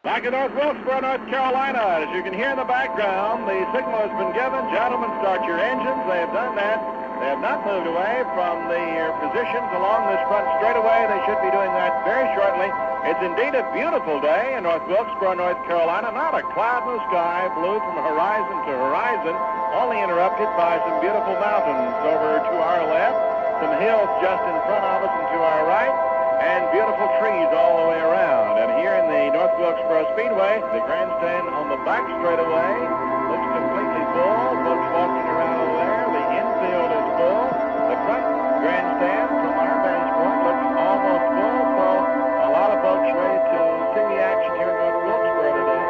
Back in North Wilkesboro, North Carolina. As you can hear in the background, the signal has been given. Gentlemen, start your engines. They have done that. They have not moved away from their positions along this front straightaway. They should be doing that very shortly. It's indeed a beautiful day in North Wilkesboro, North Carolina. Not a cloud in the sky, blue from horizon to horizon, only interrupted by some beautiful mountains over to our left, some hills just in front of us and to our right, and beautiful trees all the way around. And here in the North Wilkesboro Speedway, the grandstand on the back straightaway looks completely full. Folks walking around over there. The infield is full. The front grandstand from our vantage point looks almost full. So a lot of folks ready to see the action here in North Wilkesboro today.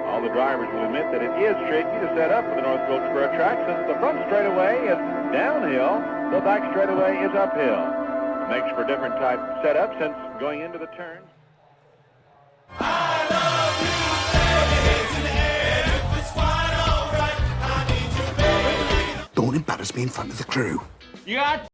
All the drivers will admit that it is tricky to set up for the North Wilkesboro track since the front straightaway is downhill, the back straightaway is uphill. It makes for a different type setup since going into the turns. Don't embarrass me in front of the crew. You got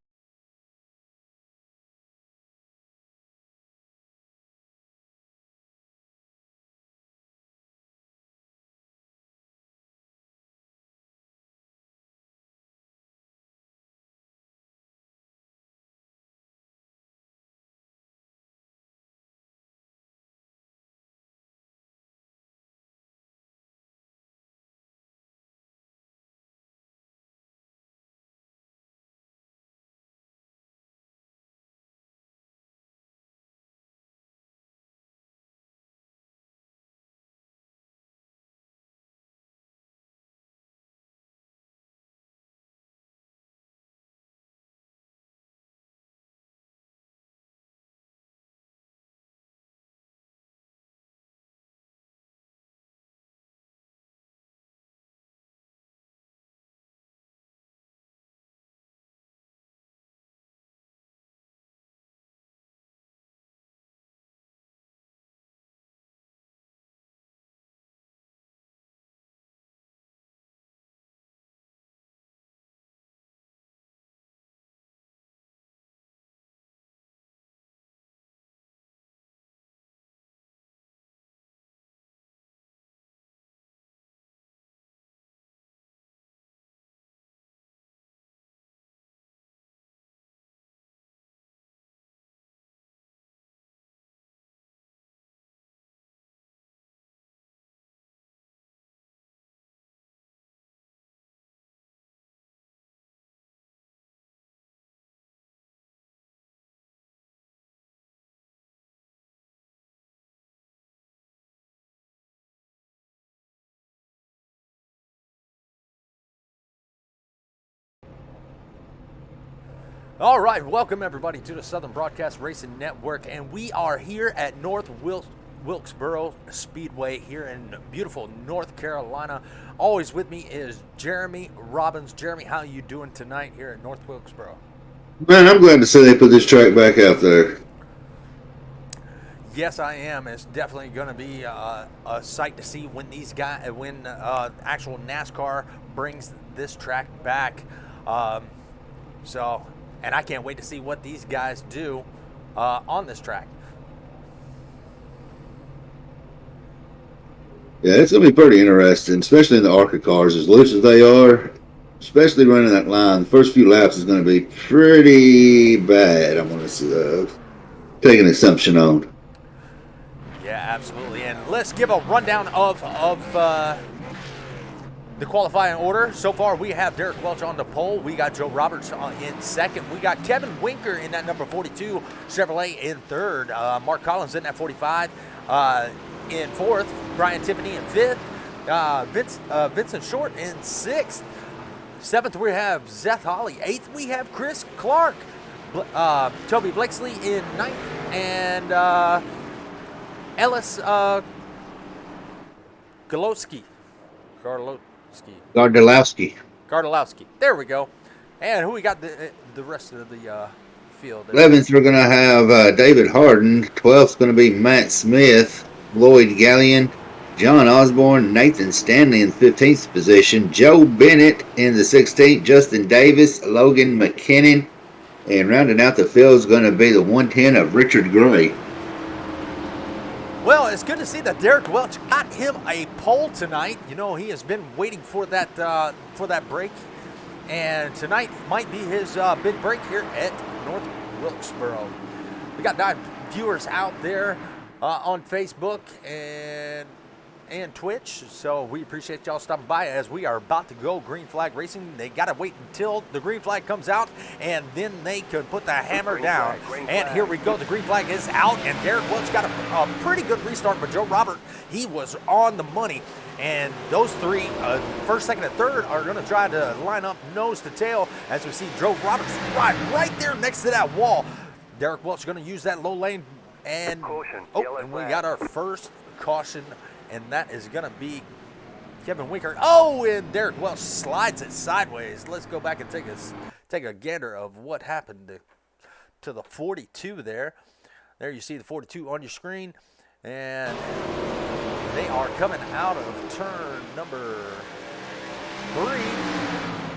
All right, welcome everybody to the Southern Broadcast Racing Network, and we are here at North Wilkesboro Speedway here in beautiful North Carolina. Always with me is Jeremy Robbins. Jeremy, how are you doing tonight here at North Wilkesboro? Man, I'm glad to see they put this track back out there. Yes, I am. It's definitely going to be a sight to see when actual NASCAR brings this track back. And I can't wait to see what these guys do on this track. Yeah, it's going to be pretty interesting, especially in the ARCA cars, as loose as they are, especially running that line. The first few laps is going to be pretty bad, I'm going to take an assumption on. Yeah, absolutely. And let's give a rundown of the qualifying order. So far, we have Derek Welch on the pole. We got Joe Roberts in second. We got Kevin Winker in that number 42 Chevrolet in third. Mark Collins in that 45 in fourth. Brian Tiffany in fifth. Vincent Short in sixth. Seventh, we have Seth Hawley. Eighth, we have Chris Clark. Toby Blakesley in ninth. And Ellis Gardalowski. There we go. And who we got the rest of the field? 11th, we're going to have David Harden. 12th, going to be Matt Smith, Lloyd Gallion, John Osborne, Nathan Stanley in the 15th position, Joe Bennett in the 16th, Justin Davis, Logan McKinnon, and rounding out the field is going to be the 110 of Richard Gray. Well, it's good to see that Derek Welch got him a pole tonight. You know, he has been waiting for that break, and tonight might be his big break here at North Wilkesboro. We got 9 viewers out there on Facebook and Twitch, so we appreciate y'all stopping by as we are about to go green flag racing. They got to wait until the green flag comes out, and then they can put the hammer down. And here we go. The green flag is out, and Derek Welch got a pretty good restart, but Joe Robert, he was on the money. And those 3, first, second, and third, are going to try to line up nose to tail as we see Joe Roberts right there next to that wall. Derek Welch going to use that low lane, and and we got our first caution, and that is going to be Kevin Winker. Oh, and Derek Welch slides it sideways. Let's go back and take a gander of what happened to the 42 there. There you see the 42 on your screen, and they are coming out of turn number 3,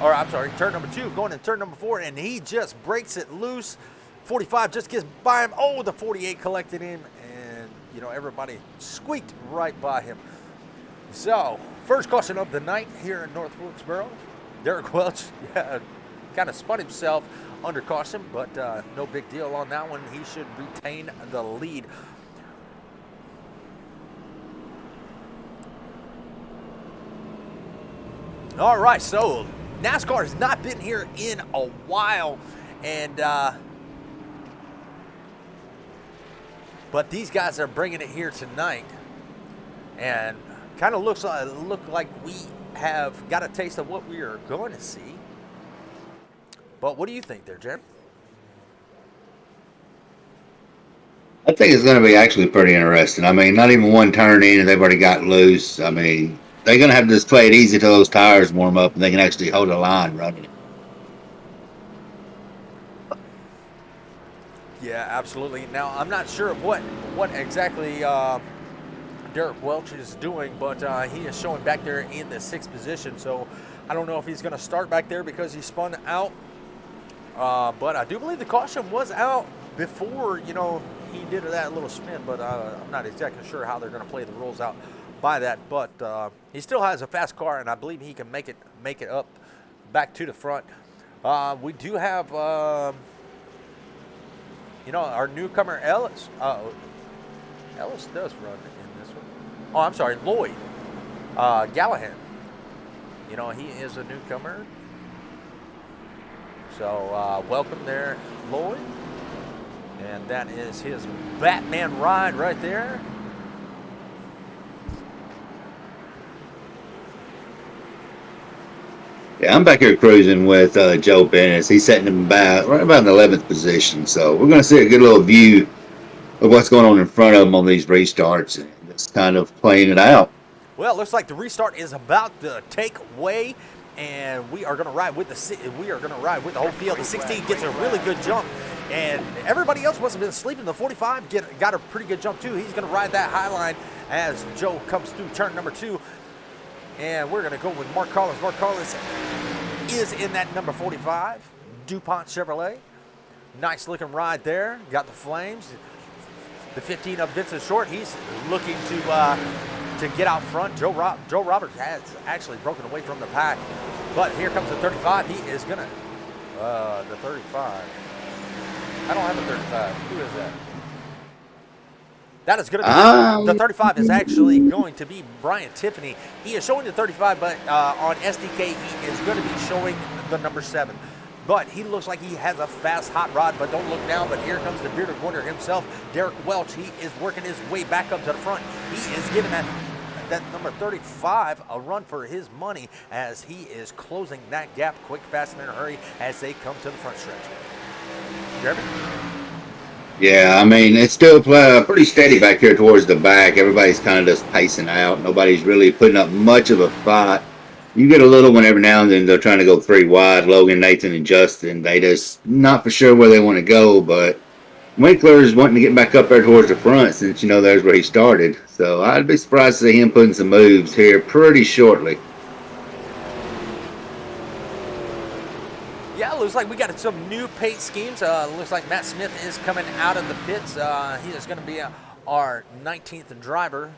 or I'm sorry, turn number 2, going in turn number 4, and he just breaks it loose. 45 just gets by him. Oh, the 48 collected him, and you know, everybody squeaked right by him. So, first caution of the night here in North Wilkesboro. Derek Welch kind of spun himself under caution, but no big deal on that one. He should retain the lead. All right, so NASCAR has not been here in a while, and but these guys are bringing it here tonight, and kind of look like we have got a taste of what we are going to see. But what do you think there, Jeremy? I think it's going to be actually pretty interesting. I mean, not even one turn in and they've already got loose. I mean, they're going to have to just play it easy till those tires warm up and they can actually hold a line running. Yeah, absolutely. Now, I'm not sure what exactly Derek Welch is doing, but he is showing back there in the 6th position. So I don't know if he's going to start back there because he spun out. But I do believe the caution was out before, you know, he did that little spin. But I'm not exactly sure how they're going to play the rules out by that. But he still has a fast car, and I believe he can make it up back to the front. We do have, you know, our newcomer Ellis. Ellis does run in this one. Oh, I'm sorry, Lloyd Gallahan. You know, he is a newcomer. So welcome there, Lloyd. And that is his Batman ride right there. Yeah, I'm back here cruising with Joe Bennett. He's setting him right about in the 11th position. So we're going to see a good little view of what's going on in front of him on these restarts and just kind of playing it out. Well, it looks like the restart is about to take way, and we are going to ride with the whole field. The 16 gets a really good jump, and everybody else must have been sleeping. The 45 got a pretty good jump too. He's going to ride that high line as Joe comes through turn number 2. And we're going to go with Mark Collins. Mark Collins is in that number 45, DuPont Chevrolet. Nice looking ride there. Got the flames. The 15 of Vincent Short. He's looking to get out front. Joe Roberts has actually broken away from the pack. But here comes the 35. He is going to, the 35. I don't have a 35. Who is that? That is going to be, the 35 is actually going to be Brian Tiffany. He is showing the 35, but on SDK, he is going to be showing the number 7. But he looks like he has a fast hot rod, but don't look now. But here comes the bearded wonder himself, Derek Welch. He is working his way back up to the front. He is giving that number 35 a run for his money as he is closing that gap quick, fast, and in a hurry as they come to the front stretch. Jeremy? Yeah, I mean, it's still pretty steady back here towards the back. Everybody's kind of just pacing out. Nobody's really putting up much of a fight. You get a little one every now and then. They're trying to go 3 wide. Logan, Nathan, and Justin. They just not for sure where they want to go, but Winkler is wanting to get back up there towards the front since, you know, there's where he started. So I'd be surprised to see him putting some moves here pretty shortly. Yeah, it looks like we got some new paint schemes. Looks like Matt Smith is coming out of the pits. He is going to be our 19th driver.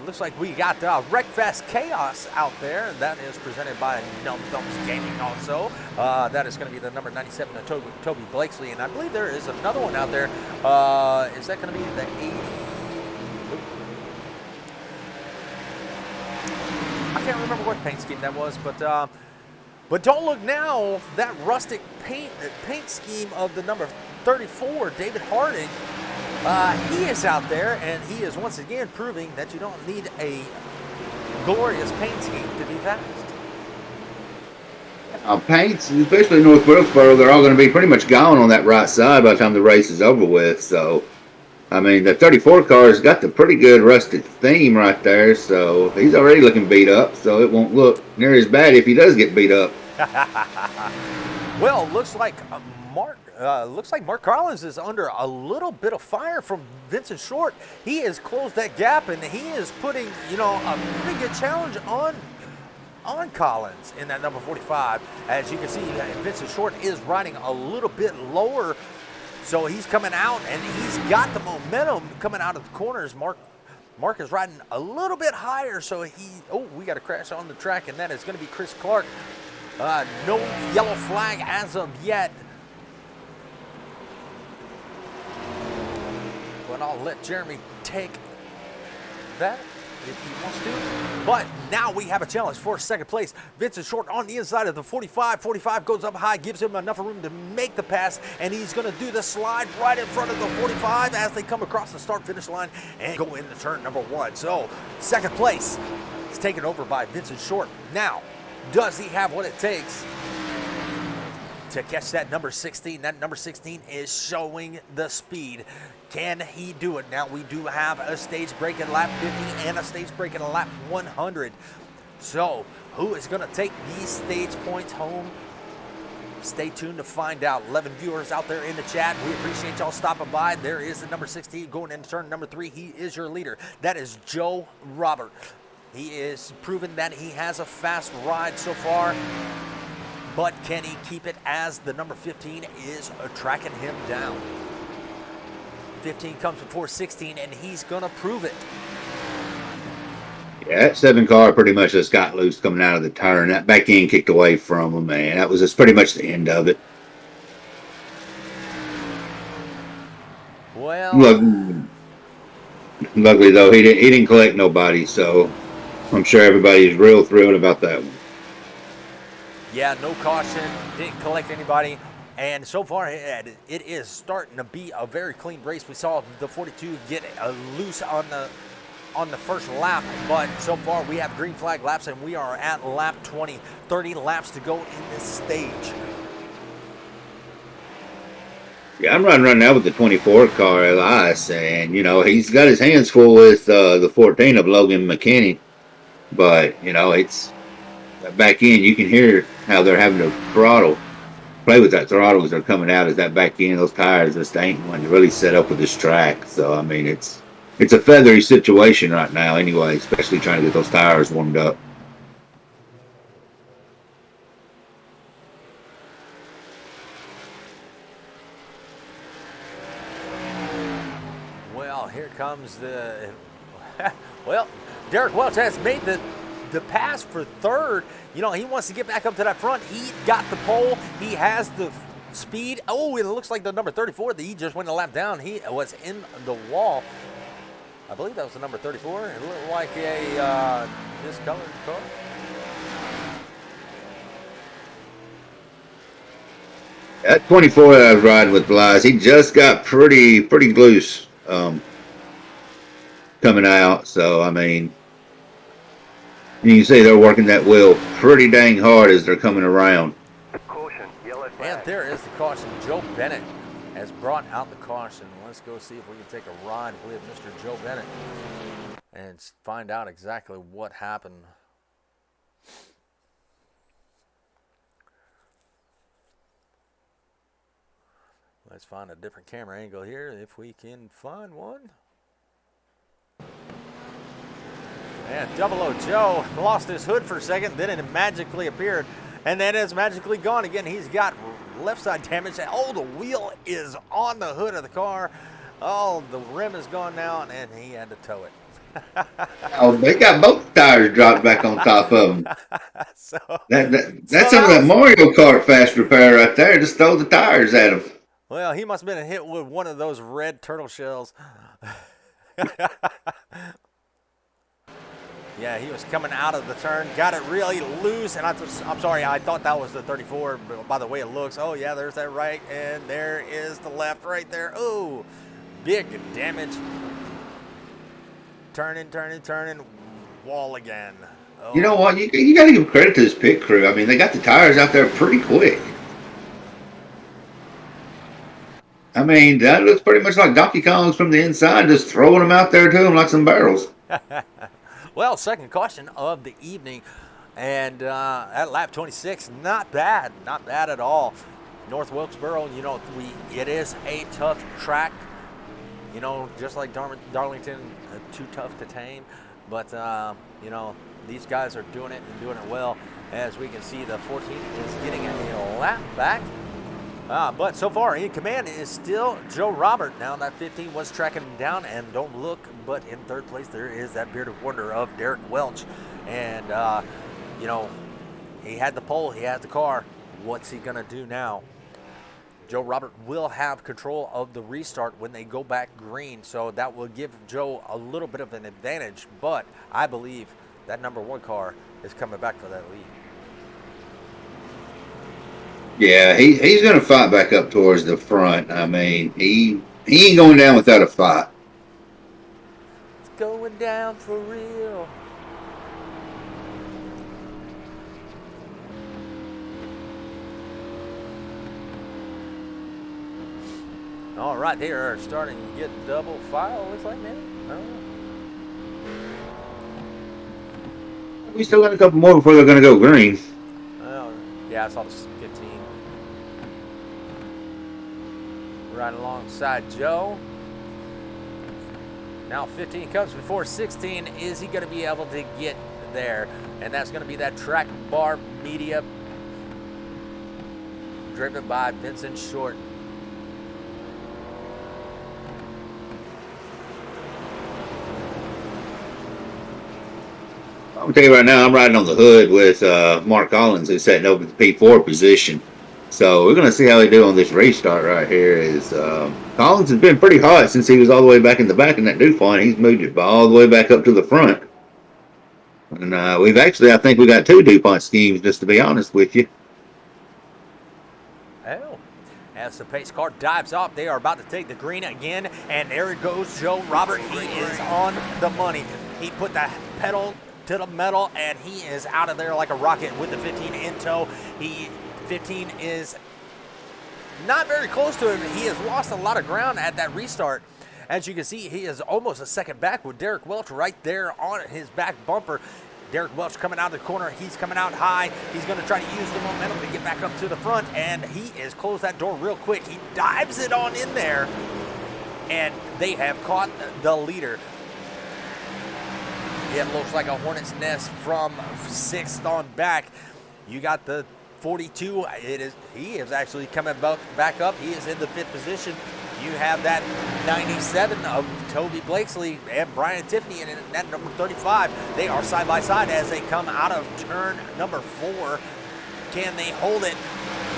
Looks like we got Wreckfest Chaos out there. That is presented by Num Thumbs Gaming also. That is going to be the number 97 of Toby Blakesley. And I believe there is another one out there. Is that going to be the 80? I can't remember what paint scheme that was, but don't look now. That rustic paint scheme of the number 34, David Harding. He is out there, and he is once again proving that you don't need a glorious paint scheme to be fast. Paints, especially North Wilkesboro, they're all going to be pretty much gone on that right side by the time the race is over with. So, I mean, the 34 car's got the pretty good rustic theme right there. So he's already looking beat up. So it won't look near as bad if he does get beat up. Well, looks like Mark Collins is under a little bit of fire from Vincent Short. He has closed that gap, and he is putting, a pretty good challenge on Collins in that number 45. As you can see, Vincent Short is riding a little bit lower, so he's coming out, and he's got the momentum coming out of the corners. Mark is riding a little bit higher, so we got a crash on the track, and that is going to be Chris Clark. No yellow flag as of yet. But I'll let Jeremy take that if he wants to. But now we have a challenge for second place. Vincent Short on the inside of the 45. 45 goes up high, gives him enough room to make the pass, and he's going to do the slide right in front of the 45 as they come across the start-finish line and go into turn number 1. So second place is taken over by Vincent Short. Now, does he have what it takes to catch that number 16? That number 16 is showing the speed. Can he do it? Now, we do have a stage break at lap 50 and a stage break at lap 100. So, who is going to take these stage points home? Stay tuned to find out. 11 viewers out there in the chat. We appreciate y'all stopping by. There is the number 16 going into turn number 3. He is your leader. That is Joe Robert. He is proven that he has a fast ride so far. But can he keep it as the number 15 is tracking him down? 15 comes before 16, and he's going to prove it. Yeah, that 7 car pretty much just got loose coming out of the turn. That back end kicked away from him, man. That was just pretty much the end of it. Well, luckily though, he didn't collect nobody, so I'm sure everybody's real thrilled about that one. Yeah, no caution, didn't collect anybody, and so far it is starting to be a very clean race. We saw the 42 get loose on the first lap, but so far we have green flag laps, and we are at lap 20. 30 laps to go in this stage. Yeah, I'm running now with the 24 car, Elias, and he's got his hands full with the 14 of Logan McKinney, but it's back end. You can hear how they're having to play with that throttle as they're coming out. As that back end, those tires just ain't one to really set up with this track. So I mean, it's a feathery situation right now, anyway, especially trying to get those tires warmed up. Well, here comes the Derek Welch has made the pass for third. He wants to get back up to that front. He got the pole. He has the speed. Oh, it looks like the number 34 that he just went a lap down. He was in the wall. I believe that was the number 34. It looked like a discolored car. That 24 that I was riding with Elias, he just got pretty loose coming out. So I mean, you can see they're working that wheel pretty dang hard as they're coming around. Caution, yellow flag. And there is the caution. Joe Bennett has brought out the caution. Let's go see if we can take a ride with Mr. Joe Bennett and find out exactly what happened. Let's find a different camera angle here if we can find one. And Double O Joe lost his hood for a second, then it magically appeared, and then it's magically gone again. He's got left side damage. Oh, the wheel is on the hood of the car. Oh, the rim is gone now, and he had to tow it. Oh, they got both tires dropped back on top of them. so, That's so some of that that was, Mario Kart fast repair right there. Just throw the tires at them. well, he must have been hit with one of those red turtle shells. Yeah, he was coming out of the turn, got it really loose, and I'm sorry, I thought that was the 34, but by the way it looks, oh yeah, there's that right, and there is the left right there. Oh, big damage. Turning, wall again. Oh. You know what? You got to give credit to this pit crew. I mean, they got the tires out there pretty quick. I mean, that looks pretty much like Donkey Kong's from the inside, just throwing them out there to them like some barrels. Well, second caution of the evening, and at lap 26, not bad at all. North Wilkesboro, you know, it is a tough track, you know, just like Darlington, too tough to tame, but you know, these guys are doing it and doing it well. As we can see, the 14 is getting a lap back. But so far in command is still Joe Robert. Now that 15 was tracking him down, and don't look, but in third place there is that bearded wonder of Derek Welch. And, you know, he had the pole, he had the car. What's he going to do now? Joe Robert will have control of the restart when they go back green, so that will give Joe a little bit of an advantage. But I believe that number one car is coming back for that lead. Yeah, he's going to fight back up towards the front. I mean, he ain't going down without a fight. It's going down for real. All right, they are starting to get double file, looks like, maybe? I don't know. We still got a couple more before they're going to go green. Oh, yeah, I saw the 15. Right alongside Joe. Now 15 comes before 16. Is he going to be able to get there? And that's going to be that Track Bar Media driven by Vincent Short. I'll tell you right now, I'm riding on the hood with Mark Collins, who's setting over the P4 position. So we're going to see how they do on this restart right here. Collins has been pretty hot since he was all the way back in the back in that DuPont. He's moved it all the way back up to the front. And I think we got two DuPont schemes, just to be honest with you. Oh, as the pace car dives off, they are about to take the green again. And there it goes, Joe Robert. He is on the money. He put the pedal to the metal, and he is out of there like a rocket with the 15 in tow. 15 is not very close to him. He has lost a lot of ground at that restart. As you can see, he is almost a second back with Derek Welch right there on his back bumper. Derek Welch coming out of the corner. He's coming out high. He's going to try to use the momentum to get back up to the front, and he is closed that door real quick. He dives it on in there, and they have caught the leader. It looks like a hornet's nest from 6th on back. You got the 42. He is actually coming back up. He is in the 5th position. You have that 97 of Toby Blakesley and Brian Tiffany in that number 35. They are side by side as they come out of turn number 4. Can they hold it?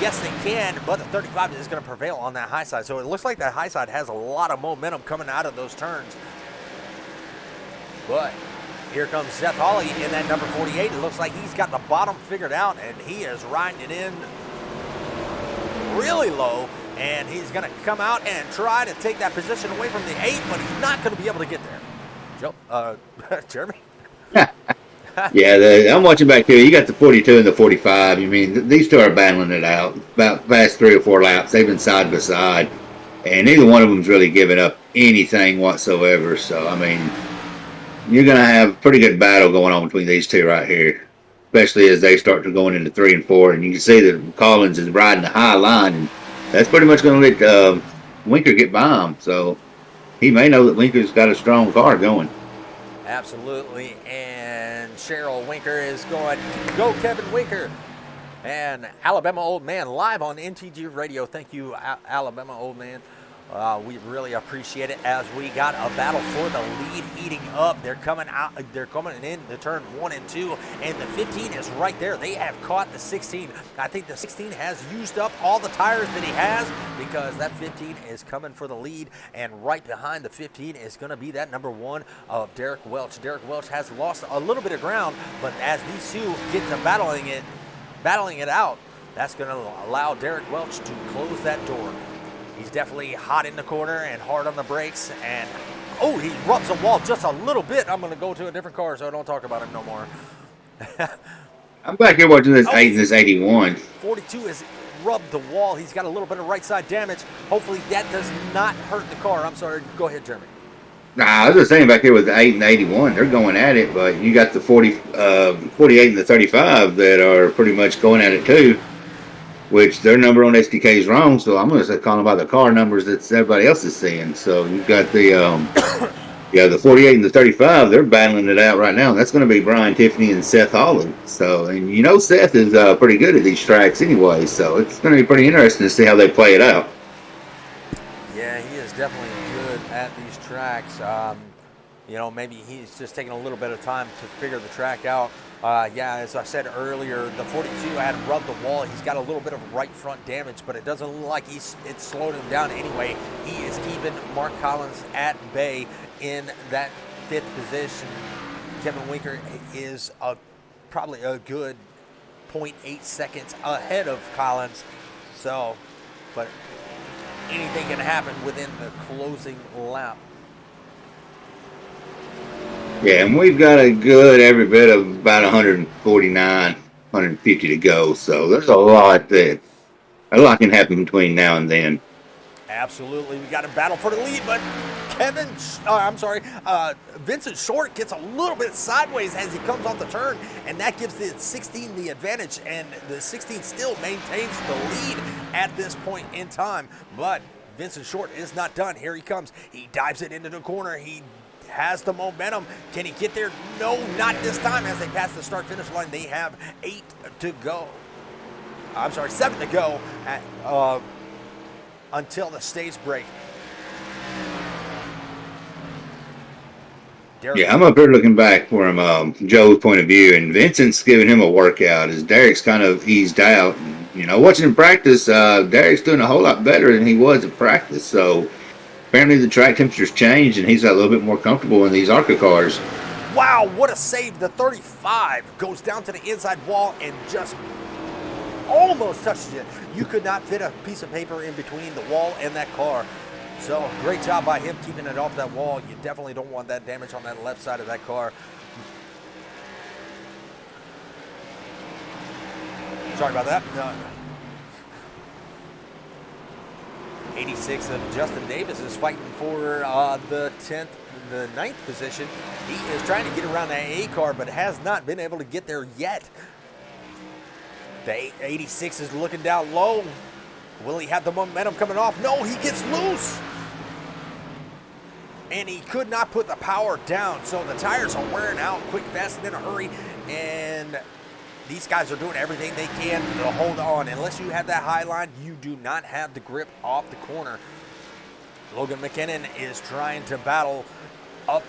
Yes, they can, but the 35 is going to prevail on that high side. So it looks like that high side has a lot of momentum coming out of those turns. But here comes Seth Hawley in that number 48. It looks like he's got the bottom figured out, and he is riding it in really low. And he's going to come out and try to take that position away from the 8, but he's not going to be able to get there. Joe, Jeremy? Yeah, I'm watching back here. You got the 42 and the 45. I mean, these two are battling it out. About past 3 or 4 laps, they've been side by side, and neither one of them's really given up anything whatsoever. So, I mean, you're going to have a pretty good battle going on between these two right here, especially as they start to going into 3 and 4. And you can see that Collins is riding the high line, and that's pretty much going to let Winker get by him. So he may know that Winker's got a strong car going. Absolutely. And Cheryl Winker is going, go Kevin Winker. And Alabama Old Man live on NTG Radio. Thank you, Alabama Old Man. We really appreciate it as we got a battle for the lead heating up. They're coming out. They're coming in the turn 1 and 2, and the 15 is right there. They have caught the 16. I think the 16 has used up all the tires that he has because that 15 is coming for the lead, and right behind the 15 is going to be that number 1 of Derek Welch. Derek Welch has lost a little bit of ground, but as these two get to battling it out, that's going to allow Derek Welch to close that door. He's definitely hot in the corner and hard on the brakes, and oh, he rubs the wall just a little bit. I'm going to go to a different car so I don't talk about him no more. I'm back here watching this 8 and this 81. 42 has rubbed the wall. He's got a little bit of right side damage. Hopefully that does not hurt the car. I'm sorry. Go ahead, Jeremy. Nah, I was just saying back here with the 8 and 81, they're going at it, but you got the 48 and the 35 that are pretty much going at it too. Which their number on SDK is wrong, so I'm going to call them by the car numbers that everybody else is seeing. So you've got the the 48 and the 35. They're battling it out right now. And that's going to be Brian Tiffany and Seth Holland. So, and you know Seth is pretty good at these tracks anyway. So it's going to be pretty interesting to see how they play it out. Yeah, he is definitely good at these tracks. Maybe he's just taking a little bit of time to figure the track out. As I said earlier, the 42 had rubbed the wall. He's got a little bit of right front damage, but it doesn't look like it's slowed him down anyway. He is keeping Mark Collins at bay in that 5th position. Kevin Winker is probably a good 0.8 seconds ahead of Collins. So, but anything can happen within the closing lap. Yeah, and we've got a good every bit of about 149, 150 to go. So there's a lot can happen between now and then. Absolutely, we got a battle for the lead, but Vincent Short gets a little bit sideways as he comes off the turn, and that gives the 16 the advantage, and the 16 still maintains the lead at this point in time. But Vincent Short is not done. Here he comes. He dives it into the corner. He has the momentum. Can he get there? No, not this time. As they pass the start-finish line, they have 7 to go until the stage break. Yeah, I'm up here looking back from Joe's point of view, and Vincent's giving him a workout as Derek's kind of eased out. And, watching him practice, Derek's doing a whole lot better than he was at practice. So apparently the track temperature's changed, and he's got a little bit more comfortable in these ARCA cars. Wow, what a save. The 35 goes down to the inside wall and just almost touches it. You could not fit a piece of paper in between the wall and that car. So great job by him keeping it off that wall. You definitely don't want that damage on that left side of that car. Sorry about that. 86 of Justin Davis is fighting for the 9th position. He is trying to get around that A car, but has not been able to get there yet. The 86 is looking down low. Will he have the momentum coming off? No, he gets loose. And he could not put the power down. So the tires are wearing out quick, fast, and in a hurry. And these guys are doing everything they can to hold on. Unless you have that high line, you do not have the grip off the corner. Logan McKinnon is trying to battle up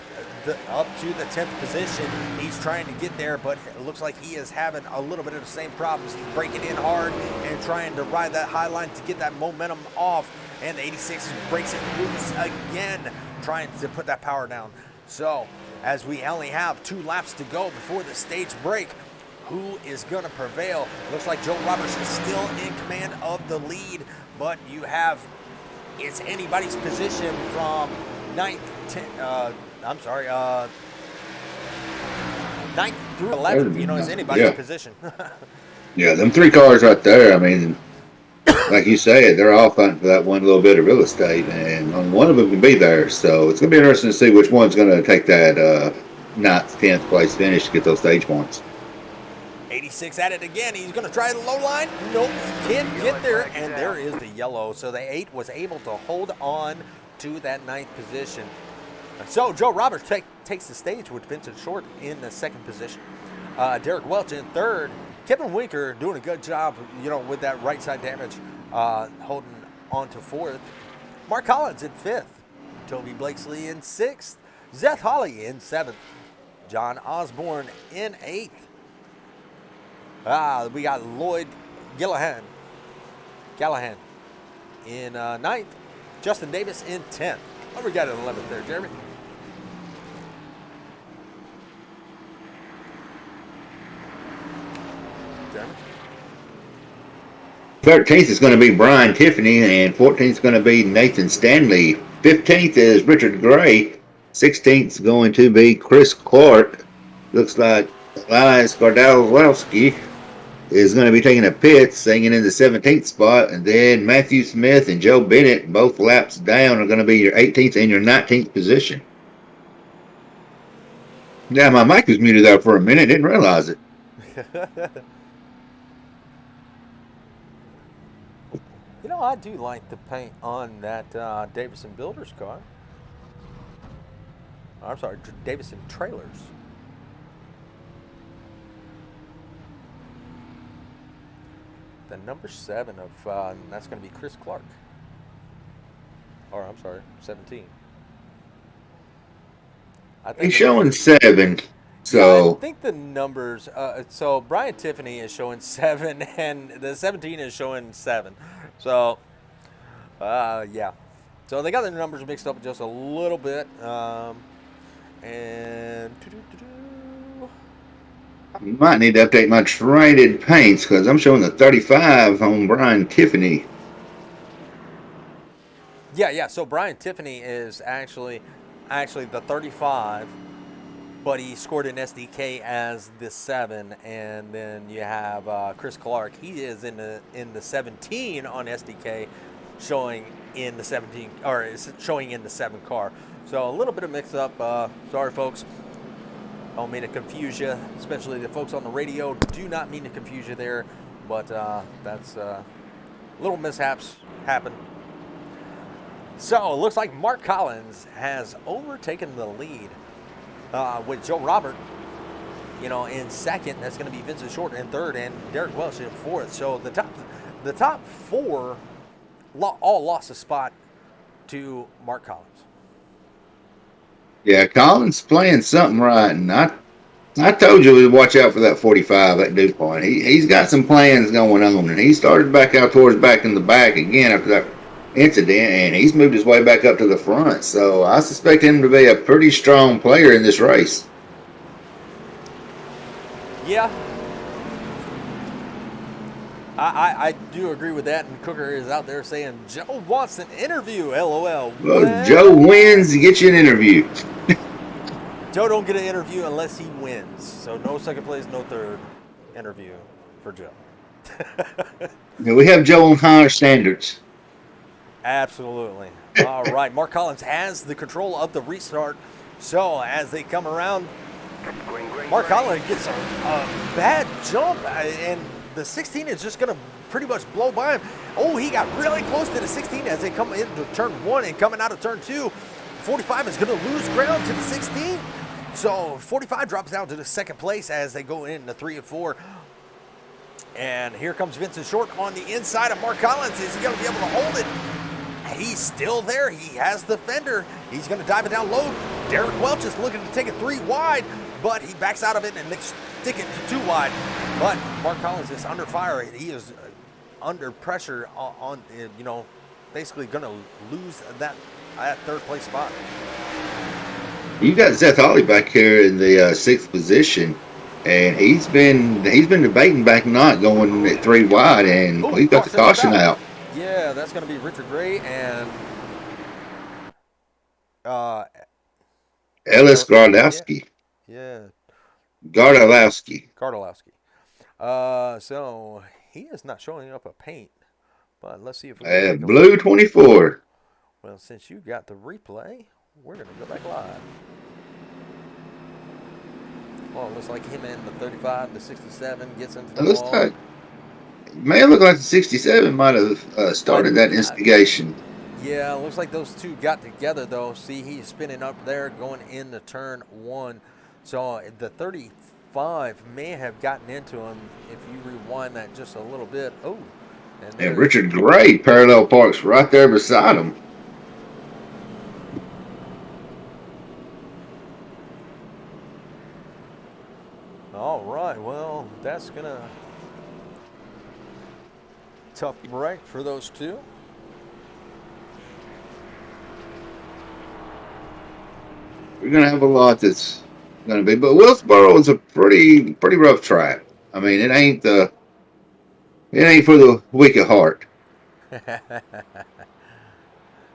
to the 10th position. He's trying to get there, but it looks like he is having a little bit of the same problems. He's breaking in hard and trying to ride that high line to get that momentum off. And the 86 breaks it loose again, trying to put that power down. So, as we only have 2 laps to go before the stage break, who is going to prevail? Looks like Joe Roberts is still in command of the lead, but it's anybody's position from 9th through 11th, is anybody's position. Yeah, them 3 cars right there, I mean, like you said, they're all fighting for that one little bit of real estate, and one of them can be there. So it's going to be interesting to see which one's going to take that 9th, 10th place finish to get those stage points. 86 at it again. He's going to try the low line. Nope, he can't get there, and there is the yellow. So the 8 was able to hold on to that 9th position. So Joe Roberts takes the stage with Vincent Short in the 2nd position. Derek Welch in 3rd. Kevin Winker doing a good job, with that right side damage, holding on to 4th. Mark Collins in 5th. Toby Blakesley in 6th. Zeth Hawley in 7th. John Osborne in 8th. We got Lloyd Gallahan in 9th. Justin Davis in 10th. What we got in 11th there, Jeremy? Jeremy? 13th is going to be Brian Tiffany, and 14th is going to be Nathan Stanley. 15th is Richard Gray. 16th is going to be Chris Clark. Looks like Elias Gardalowski is going to be taking a pit, singing in the 17th spot, and then Matthew Smith and Joe Bennett, both laps down, are going to be your 18th and your 19th position. Yeah, my mic was muted there for a minute. Didn't realize it. You know, I do like the paint on that Davison Builders car. I'm sorry, Davison Trailers. The number 7 of, that's going to be Chris Clark. Or, I'm sorry, 17. He's showing 7. So yeah, I think the numbers, so Brian Tiffany is showing 7 and the 17 is showing 7. So, yeah. So they got the numbers mixed up just a little bit. And I might need to update my traded paints because I'm showing the 35 on Brian Tiffany. Yeah. So Brian Tiffany is actually the 35, but he scored an SDK as the 7, and then you have Chris Clark. He is in the 17 on SDK, showing in the 17 or is showing in the 7 car. So a little bit of mix up. Sorry, folks. Don't mean to confuse you, especially the folks on the radio. Do not mean to confuse you there, but that's little mishaps happen. So it looks like Mark Collins has overtaken the lead with Joe Robert, in 2nd. That's going to be Vincent Short in 3rd, and Derek Welch in 4th. So the top 4 all lost a spot to Mark Collins. Yeah, Collins playing something right, and I told you to watch out for that 45 at DuPont. He's got some plans going on, and he started back out towards back in the back again after that incident, and he's moved his way back up to the front. So I suspect him to be a pretty strong player in this race. Yeah. I do agree with that, and Cooker is out there saying Joe wants an interview, LOL. Well, Joe wins, he gets you an interview. Joe don't get an interview unless he wins. So no second place, no third interview for Joe. Yeah, we have Joe on higher standards. Absolutely. All right, Mark Collins has the control of the restart. So as they come around, Mark Collins gets a bad jump, and the 16 is just going to pretty much blow by him. Oh, he got really close to the 16 as they come into turn 1 and coming out of turn 2. 45 is going to lose ground to the 16. So 45 drops down to the 2nd place as they go into 3 and 4. And here comes Vincent Short on the inside of Mark Collins. Is he going to be able to hold it? He's still there. He has the fender. He's going to dive it down low. Derek Welch is looking to take it 3 wide, but he backs out of it and they stick it to 2 wide. But Mark Collins is under fire. He is under pressure on basically going to lose that 3rd place spot. You got Zeth Hawley back here in the 6th position, and he's been debating back not going at 3 wide, and he got the caution out. Yeah, that's going to be Richard Gray and Ellis Gardalowski. Yeah. Gardalowski. So he is not showing up a paint, but let's see if we can blue 24. Well, since you got the replay, we're going to go back live. Well, it looks like him in the 35, the 67 gets into the wall. It may look like the 67 might have started that instigation. Yeah, it looks like those two got together, though. See, he's spinning up there going into turn 1. So the 35 may have gotten into him if you rewind that just a little bit. Oh. And Richard Gray parallel parks right there beside him. that's gonna tough break for those two. We're gonna have a lot that's gonna be, but Wilkesboro is a pretty rough track. I mean, it ain't for the weak of heart.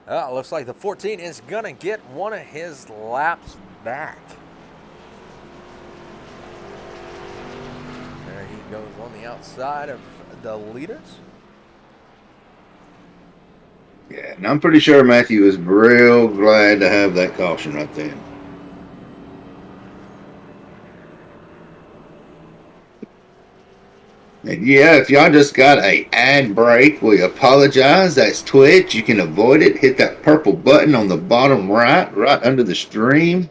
Looks like the 14 is gonna get one of his laps back. There he goes on the outside of the leaders. Yeah, and I'm pretty sure Matthew was real glad to have that caution right then. And yeah, if y'all just got a ad break, we apologize. That's Twitch. You can avoid it. Hit that purple button on the bottom right under the stream.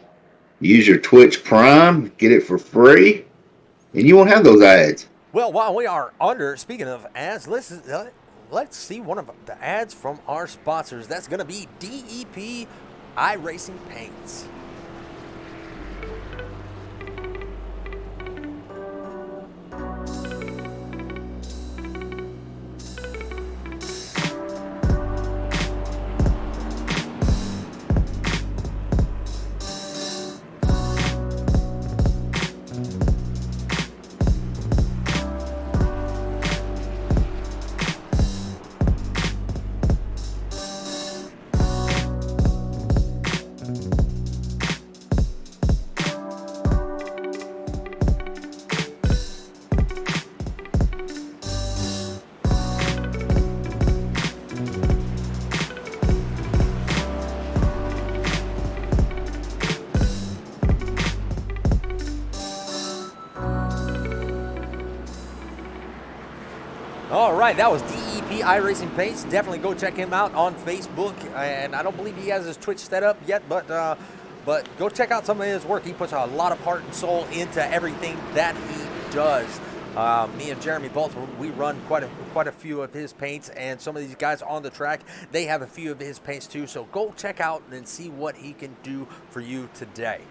Use your Twitch Prime. Get it for free. And you won't have those ads. Well, while we are under, speaking of ads, let's see one of the ads from our sponsors. That's going to be DEP iRacing Paints. All right, that was DEP iRacing Paints. Definitely go check him out on Facebook. And I don't believe he has his Twitch set up yet, but go check out some of his work. He puts a lot of heart and soul into everything that he does. Me and Jeremy both, we run quite a few of his paints, and some of these guys on the track, they have a few of his paints too. So go check out and see what he can do for you today.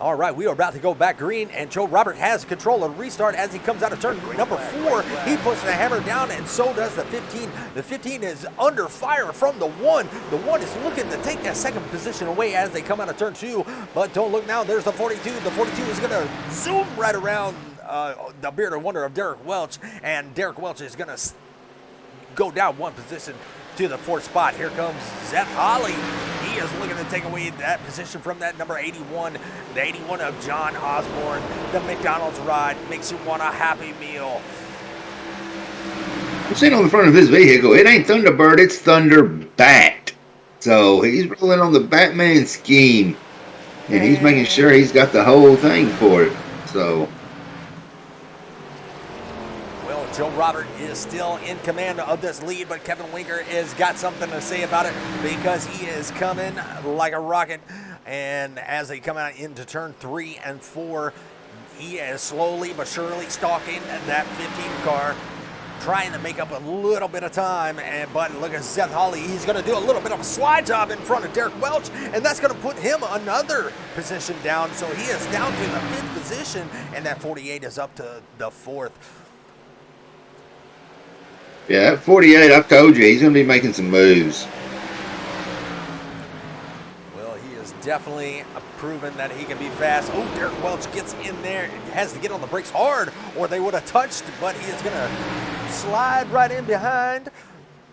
All right, we are about to go back green, and Joe Robert has control of restart as he comes out of turn number 4. He puts the hammer down, and so does the 15. The 15 is under fire from the 1. The 1 is looking to take that second position away as they come out of turn 2, but don't look now. There's the 42. The 42 is going to zoom right around the bearded wonder of Derek Welch, and Derek Welch is going to go down one position to the 4th spot. Here comes Zeth Holly. He is looking to take away that position from that number 81, the 81 of John Osborne. The McDonald's ride makes you want a Happy Meal. I'm sitting on the front of his vehicle. It ain't Thunderbird, it's Thunderbat. So he's rolling on the Batman scheme, and he's making sure he's got the whole thing for it. So Joe Robert is still in command of this lead, but Kevin Winker has got something to say about it because he is coming like a rocket. And as they come out into turn 3 and 4, he is slowly but surely stalking that 15 car, trying to make up a little bit of time. But look at Seth Hawley. He's going to do a little bit of a slide job in front of Derek Welch, and that's going to put him another position down. So he is down to the 5th position, and that 48 is up to the 4th. yeah, at 48, I've told you, he's going to be making some moves. Well, he is definitely proven that he can be fast. Oh, Derek Welch gets in there. He has to get on the brakes hard, or they would have touched, but he is going to slide right in behind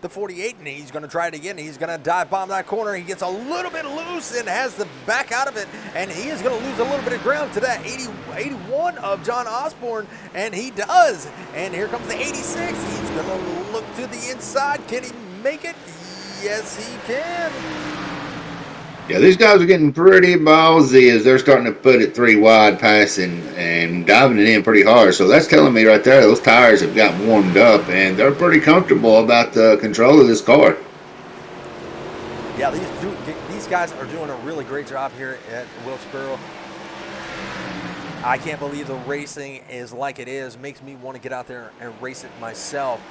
the 48, and he's going to try it again. He's going to dive bomb that corner. He gets a little bit loose and has to back out of it, and he is going to lose a little bit of ground to that 81 of John Osborne, and he does. And here comes the 86. He's going to look to the inside. Can he make it? Yes, he can. Yeah, these guys are getting pretty ballsy as they're starting to put it 3 wide passing and diving it in pretty hard. So that's telling me right there, those tires have gotten warmed up and they're pretty comfortable about the control of this car. Yeah, these guys are doing a really great job here at Wilkesboro. I can't believe the racing is like it is. Makes me want to get out there and race it myself.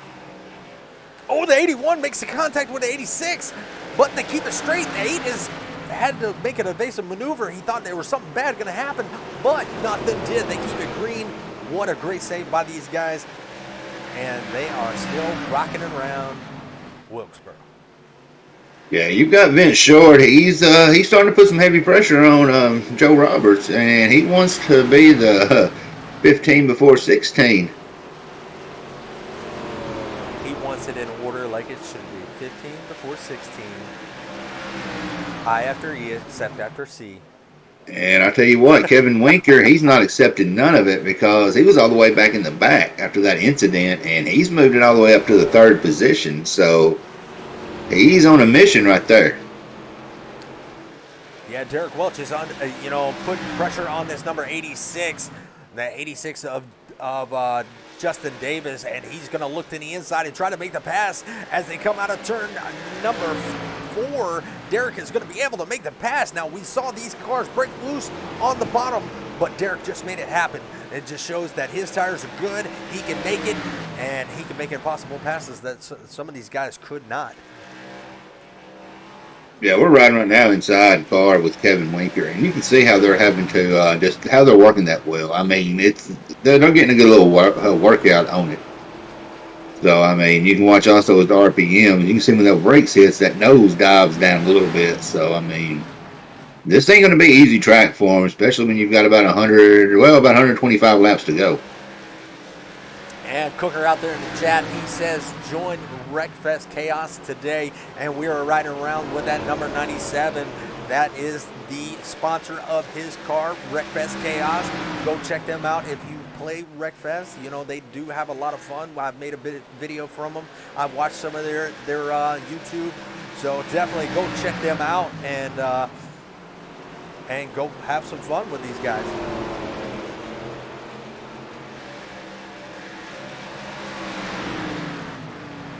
Oh, the 81 makes the contact with the 86, but they keep it straight. The 8 had to make an evasive maneuver. He thought there was something bad going to happen, but nothing did. They keep it green What a great save by these guys. And they are still rocking around Wilkesboro. Yeah, you've got Vince Short. He's starting to put some heavy pressure on Joe Roberts, and he wants to be the 15 before 16. He wants it in order like it should be. 15 before 16. I after E, except after C. And I tell you what, Kevin Winker, he's not accepted none of it because he was all the way back in the back after that incident, and he's moved it all the way up to the 3rd position. So he's on a mission right there. Yeah, Derek Welch is on, putting pressure on this number 86, the 86 of Justin Davis, and he's going to look to the inside and try to make the pass as they come out of turn number 4. Derek is going to be able to make the pass. Now, we saw these cars break loose on the bottom, but Derek just made it happen. It just shows that his tires are good, he can make it, and he can make impossible passes that some of these guys could not. Yeah, we're riding right now inside car with Kevin Winker, and you can see how they're having to just how they're working that wheel. I mean, they're getting a good little workout on it. So I mean, you can watch also with the RPM. You can see when that brakes hits, that nose dives down a little bit. So I mean, this ain't going to be easy track for them, especially when you've got about 125 laps to go. And Cooker out there in the chat, he says, join Wreckfest Chaos today. And we are riding around with that number 97. That is the sponsor of his car, Wreckfest Chaos. Go check them out if you play Wreckfest. You know, they do have a lot of fun. I've made a video from them. I've watched some of their YouTube. So definitely go check them out and go have some fun with these guys.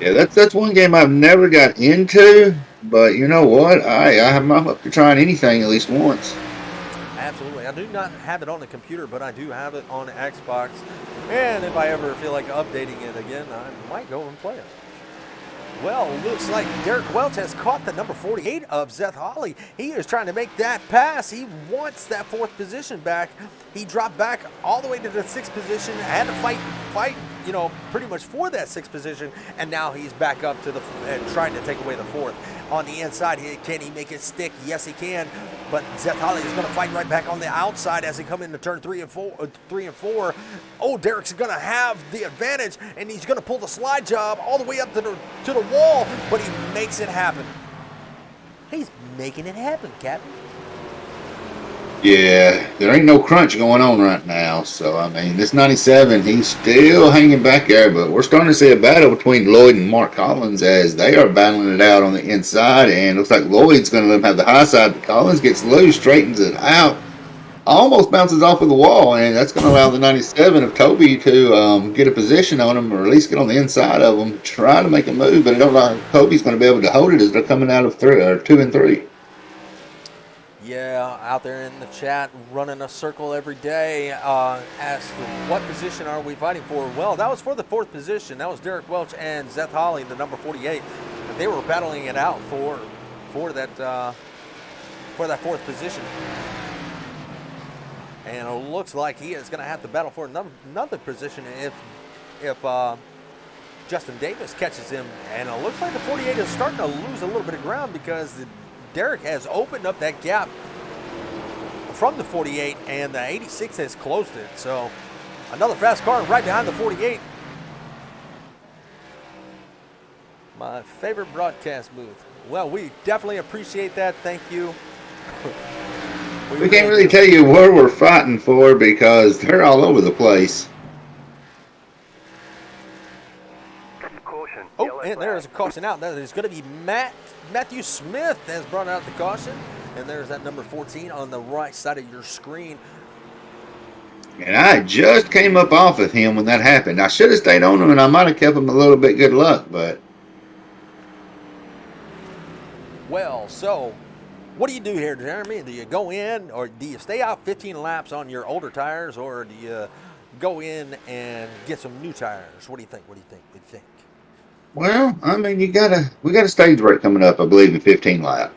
Yeah, that's one game I've never got into, but you know what? I'm up to trying anything at least once. Absolutely. I do not have it on the computer, but I do have it on Xbox. And if I ever feel like updating it again, I might go and play it. Well, looks like Derek Welch has caught the number 48 of Seth Hawley. He is trying to make that pass. He wants that 4th position back. He dropped back all the way to the 6th position, had to fight, pretty much for that 6th position, and now he's back up to trying to take away the 4th. On the inside, can he make it stick? Yes, he can. But Seth Hawley is going to fight right back on the outside as he come into turn 3 and 4. Oh, Derek's going to have the advantage, and he's going to pull the slide job all the way up to the wall, but he makes it happen. He's making it happen, Captain. Yeah, there ain't no crunch going on right now. So, I mean, this 97, he's still hanging back there, but we're starting to see a battle between Lloyd and Mark Collins as they are battling it out on the inside, and looks like Lloyd's going to let him have the high side, but Collins gets loose, straightens it out, almost bounces off of the wall, and that's going to allow the 97 of Toby to get a position on him, or at least get on the inside of him, try to make a move, but I don't know if Toby's going to be able to hold it as they're coming out of 2 and 3. Yeah, out there in the chat, running a circle every day. Asked what position are we fighting for? Well, that was for the 4th position. That was Derek Welch and Seth Hawley, the number 48. They were battling it out for that 4th position. And it looks like he is going to have to battle for another position if Justin Davis catches him. And it looks like the 48 is starting to lose a little bit of ground because Derek has opened up that gap from the 48, and the 86 has closed it. So another fast car right behind the 48. My favorite broadcast booth. Well, we definitely appreciate that. Thank you. We can't really tell you where we're fighting for because they're all over the place. Caution. Oh, and there's a caution out. There's going to be Matthew Smith has brought out the caution. And there's that number 14 on the right side of your screen. And I just came up off of him when that happened. I should have stayed on him, and I might have kept him a little bit good luck, but... Well, so what do you do here, Jeremy? Do you go in, or do you stay out 15 laps on your older tires, or do you go in and get some new tires? What do you think? What do you think? Well, I mean, we got a stage break coming up, I believe, in 15 laps.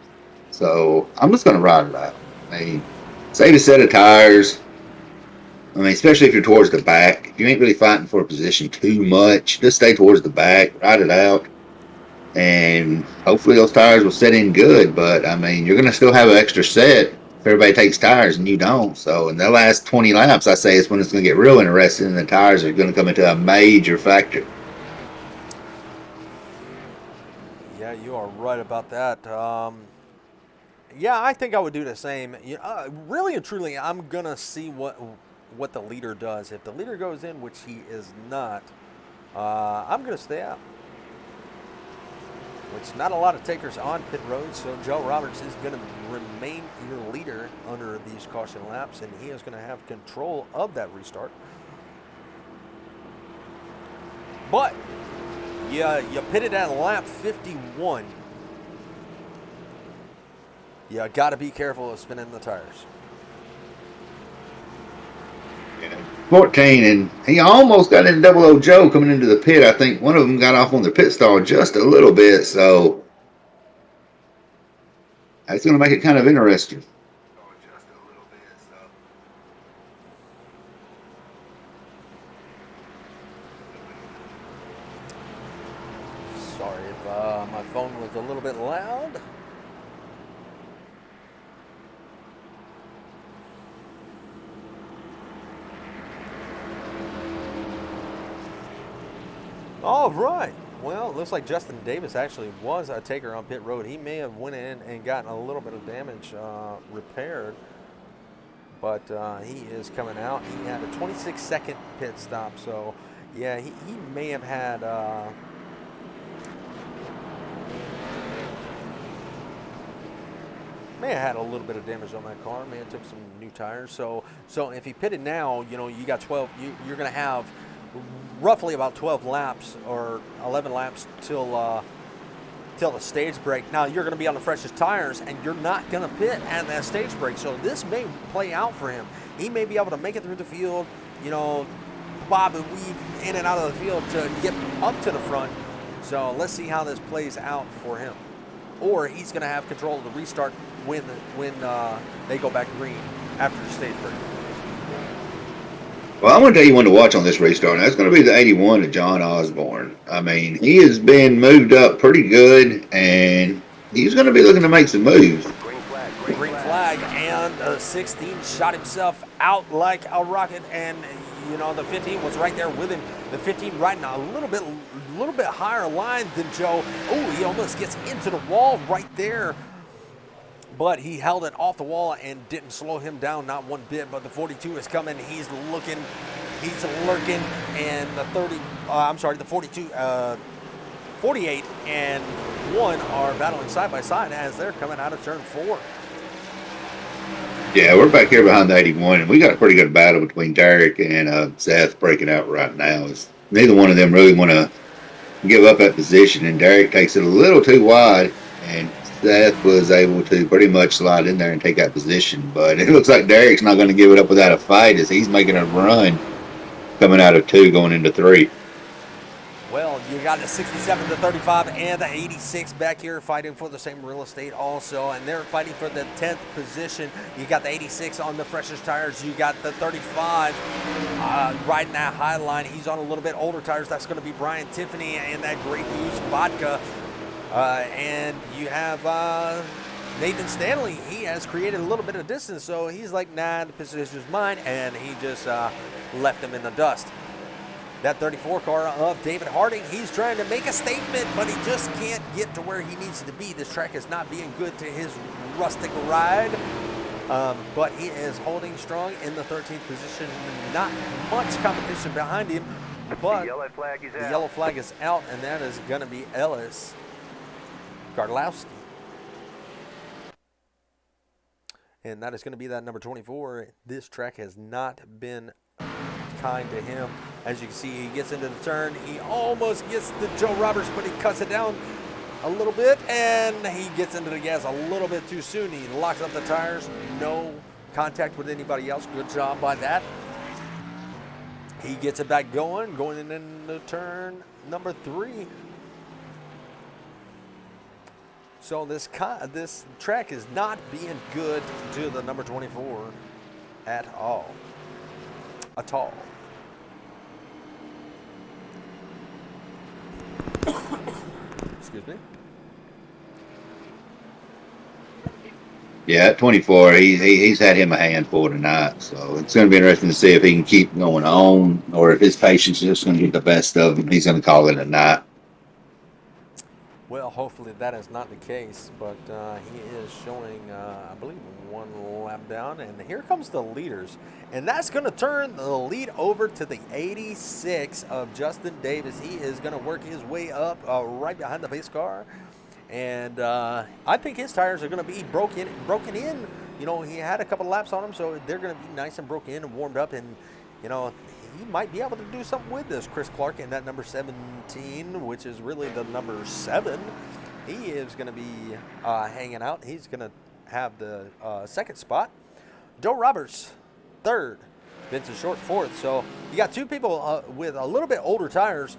So I'm just going to ride it out. I mean, save a set of tires. I mean, especially if you're towards the back. you ain't really fighting for a position too much, just stay towards the back, ride it out, and hopefully those tires will set in good. But I mean, you're going to still have an extra set if everybody takes tires and you don't. So in the last 20 laps, I say is when it's going to get real interesting, and the tires are going to come into a major factor. Yeah, you are right about that. Yeah, I think I would do the same. Really and truly, I'm gonna see what the leader does. If the leader goes in, which he is not, I'm gonna stay out. Which not a lot of takers on pit road, so Joe Roberts is gonna remain your leader under these caution laps, and he is gonna have control of that restart. But you pitted at lap 51. You got to be careful of spinning the tires. 14, and he almost got in double O Joe coming into the pit. I think one of them got off on the pit stall just a little bit, so that's going to make it kind of interesting. Sorry if my phone was a little bit loud. All right. Well, it looks like Justin Davis actually was a taker on pit road. He may have went in and gotten a little bit of damage repaired, but he is coming out. He had a 26-second pit stop, so yeah, he may have had a little bit of damage on that car. May have took some new tires. So if he pitted now, you got 12. You're going to have roughly about 12 laps or 11 laps till the stage break. Now you're going to be on the freshest tires, and you're not going to pit at that stage break. So this may play out for him. He may be able to make it through the field, bob and weave in and out of the field to get up to the front. So let's see how this plays out for him. Or he's going to have control of the restart when they go back green after the stage break. Well, I'm going to tell you one to watch on this restart, and that's going to be the 81 of John Osborne. I mean, he has been moved up pretty good, and he's going to be looking to make some moves. Green flag, and 16 shot himself out like a rocket, and the 15 was right there with him. The 15 riding a little bit higher line than Joe. Oh, he almost gets into the wall right there, but he held it off the wall and didn't slow him down, not one bit. But the 42 is coming. He's lurking, and the 42, 48 and 1 are battling side by side as they're coming out of turn 4. Yeah, we're back here behind the 81, and we got a pretty good battle between Derek and Seth breaking out right now. Neither one of them really want to give up that position, and Derek takes it a little too wide, and Seth was able to pretty much slide in there and take that position. But it looks like Derek's not going to give it up without a fight as he's making a run coming out of 2 going into 3. Well, you got the 67, the 35, and the 86 back here fighting for the same real estate also, and they're fighting for the 10th position. You got the 86 on the freshest tires. You got the 35 riding that high line. He's on a little bit older tires. That's going to be Brian Tiffany and that Great Goose Vodka. And you have Nathan Stanley. He has created a little bit of distance, so he's like, nah, the position's mine, and he just left him in the dust. That 34 car of David Harding, he's trying to make a statement, but he just can't get to where he needs to be. This track is not being good to his rustic ride, but he is holding strong in the 13th position. Not much competition behind him, but the yellow flag is out, and that is going to be Ellis Gardlowski. And that is going to be that number 24. This track has not been kind to him. As you can see, he gets into the turn. He almost gets to Joe Roberts, but he cuts it down a little bit, and he gets into the gas a little bit too soon. He locks up the tires. No contact with anybody else. Good job by that. He gets it back going into turn number 3. So this track is not being good to the number 24 at all. Excuse me. Yeah, at 24, he's had him a handful tonight. So it's going to be interesting to see if he can keep going on or if his patience is just going to get the best of him. He's going to call it a night. Well, hopefully that is not the case, but he is showing, I believe, one lap down. And here comes the leaders. And that's going to turn the lead over to the 86 of Justin Davis. He is going to work his way up right behind the pace car. And I think his tires are going to be broken in. You know, he had a couple laps on them, so they're going to be nice and broken in and warmed up. And, you know, he might be able to do something with this. Chris Clark in that number 17, which is really the number 7. He is going to be hanging out. He's going to have the second spot. Joe Roberts, third. Vincent Short, fourth. So you got two people with a little bit older tires.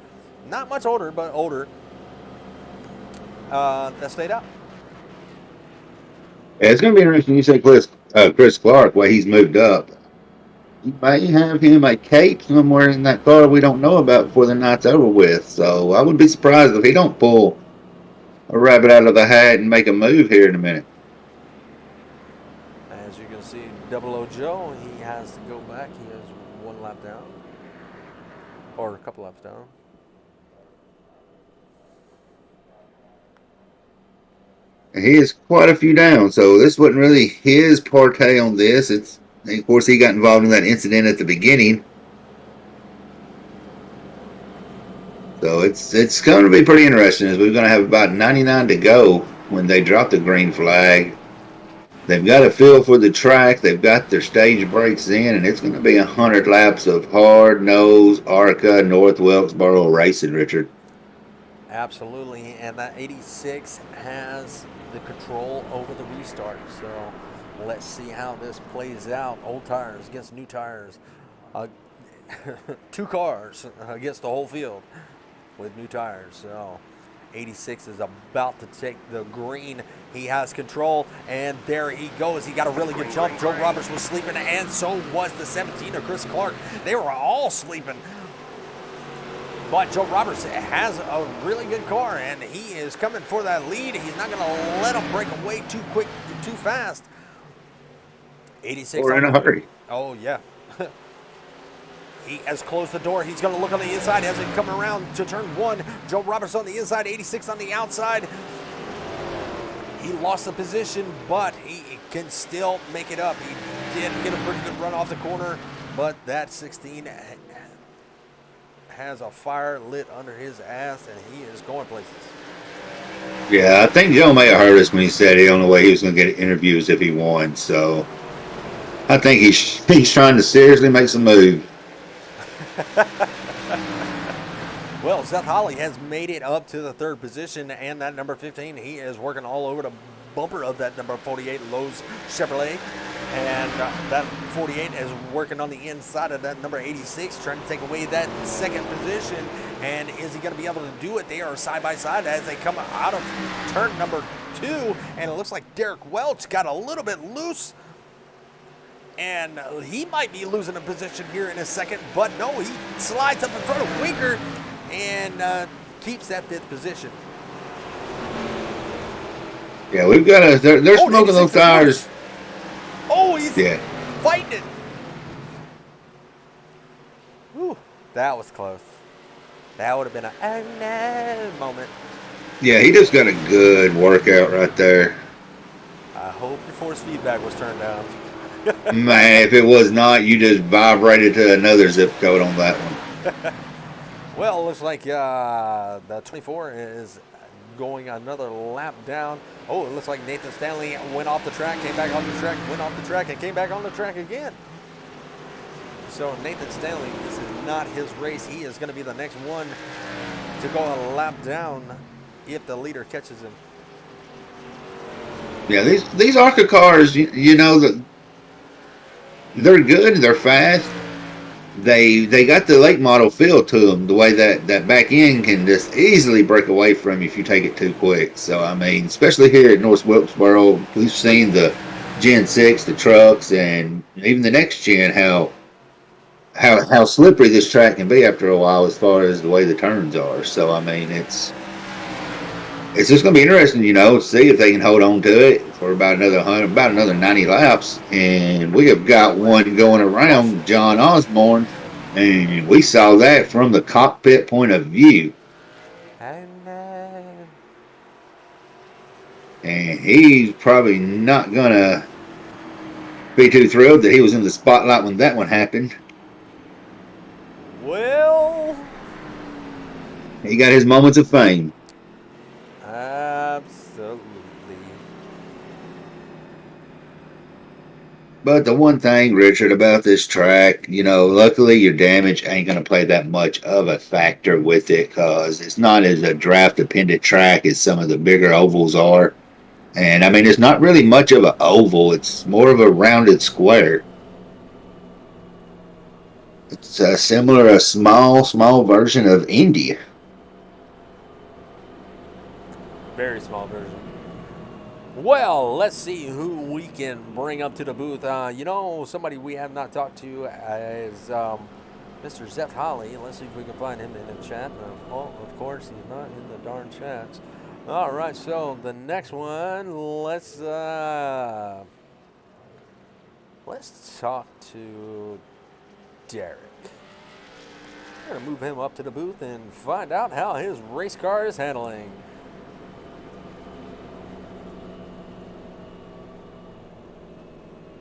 Not much older, but older. That stayed out. Yeah, it's going to be interesting. You say Chris Clark, where he's moved up. You may have him a cape somewhere in that car we don't know about before the night's over with. So I wouldn't be surprised if he don't pull a rabbit out of the hat and make a move here in a minute. As you can see, Double O Joe, he has to go back. He has one lap down, or a couple laps down. He is quite a few down, so this wasn't really his partay on this. Of course, he got involved in that incident at the beginning. So it's going to be pretty interesting as we're going to have about 99 to go when they drop the green flag. They've got a feel for the track. They've got their stage breaks in, and it's going to be 100 laps of hard-nosed ARCA North Wilkesboro racing, Richard. Absolutely, and that 86 has the control over the restart. So let's see how this plays out. Old tires against new tires. Two cars against the whole field with new tires. So 86 is about to take the green. He has control, and there he goes. He got a really good jump. Joe Roberts was sleeping, and so was the 17 of Chris Clark. They were all sleeping. But Joe Roberts has a really good car, and he is coming for that lead. He's not going to let him break away too quick, too fast. 86. We're in a hurry. Oh, yeah. He has closed the door. He's going to look on the inside as it come around to turn 1. Joe Roberts on the inside, 86 on the outside. He lost the position, but he can still make it up. He did get a pretty good run off the corner, but that 16 has a fire lit under his ass, and he is going places. Yeah, I think Joe may have heard us when he said the only way he was going to get interviews if he won. So I think he's trying to seriously make some moves. Well, Seth Holly has made it up to the third position, and that number 15, he is working all over the bumper of that number 48 Lowe's Chevrolet. And that 48 is working on the inside of that number 86, trying to take away that second position. And is he going to be able to do it? They are side by side as they come out of turn number 2. And it looks like Derek Welch got a little bit loose. And he might be losing a position here in a second. But no, he slides up in front of Winker and keeps that 5th position. Yeah, we've got they're smoking those tires. Oh, he's fighting it. Whew, that was close. That would have been a oh no moment. Yeah, he just got a good workout right there. I hope your force feedback was turned down. Man, if it was not, you just vibrated to another zip code on that one. Well, it looks like the 24 is going another lap down. Oh, it looks like Nathan Stanley went off the track, came back on the track, went off the track, and came back on the track again. So Nathan Stanley, this is not his race. He is going to be the next one to go a lap down if the leader catches him. Yeah, these ARCA cars, you know, they're good, they're fast. They got the late model feel to them, the way that back end can just easily break away from you if you take it too quick. So, I mean, especially here at North Wilkesboro, we've seen the Gen 6, the trucks, and even the next gen, how slippery this track can be after a while as far as the way the turns are. So, I mean, it's it's just going to be interesting, see if they can hold on to it for about another 100, about another 90 laps. And we have got one going around John Osborne, and we saw that from the cockpit point of view. And he's probably not going to be too thrilled that he was in the spotlight when that one happened. Well, he got his moments of fame. Absolutely. But the one thing, Richard, about this track, luckily your damage ain't going to play that much of a factor with it because it's not as a draft-dependent track as some of the bigger ovals are. And, I mean, it's not really much of an oval. It's more of a rounded square. It's a small version of India. Very small version. Well, let's see who we can bring up to the booth. Somebody we have not talked to is Mr. Zeph Holly. Let's see if we can find him in the chat. Of course, he's not in the darn chats. All right, so the next one, let's talk to Derek. We're going to move him up to the booth and find out how his race car is handling.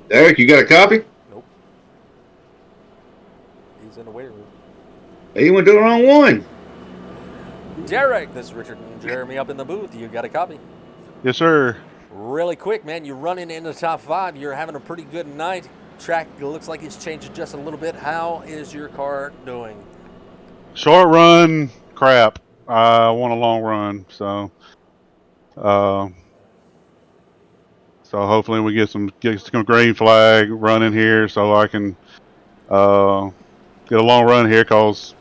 Derek, you got a copy? Nope. He's in the waiting room. Hey, you went to the wrong one. Derek, this is Richard and Jeremy up in the booth. You got a copy? Yes, sir. Really quick, man. You're running in the top 5. You're having a pretty good night. Track looks like it's changed just a little bit. How is your car doing? Short run, crap. I want a long run, so hopefully we get some green flag running here, so I can get a long run here, cause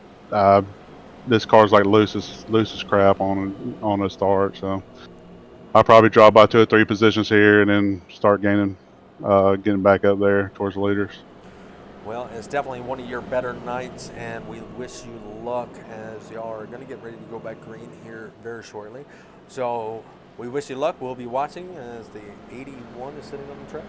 this car's like loose as crap on the start. So I'll probably drop by 2 or 3 positions here, and then start getting back up there towards the leaders. Well, it's definitely one of your better nights, and we wish you luck as y'all are going to get ready to go back green here very shortly. So we wish you luck. We'll be watching as the 81 is sitting on the track.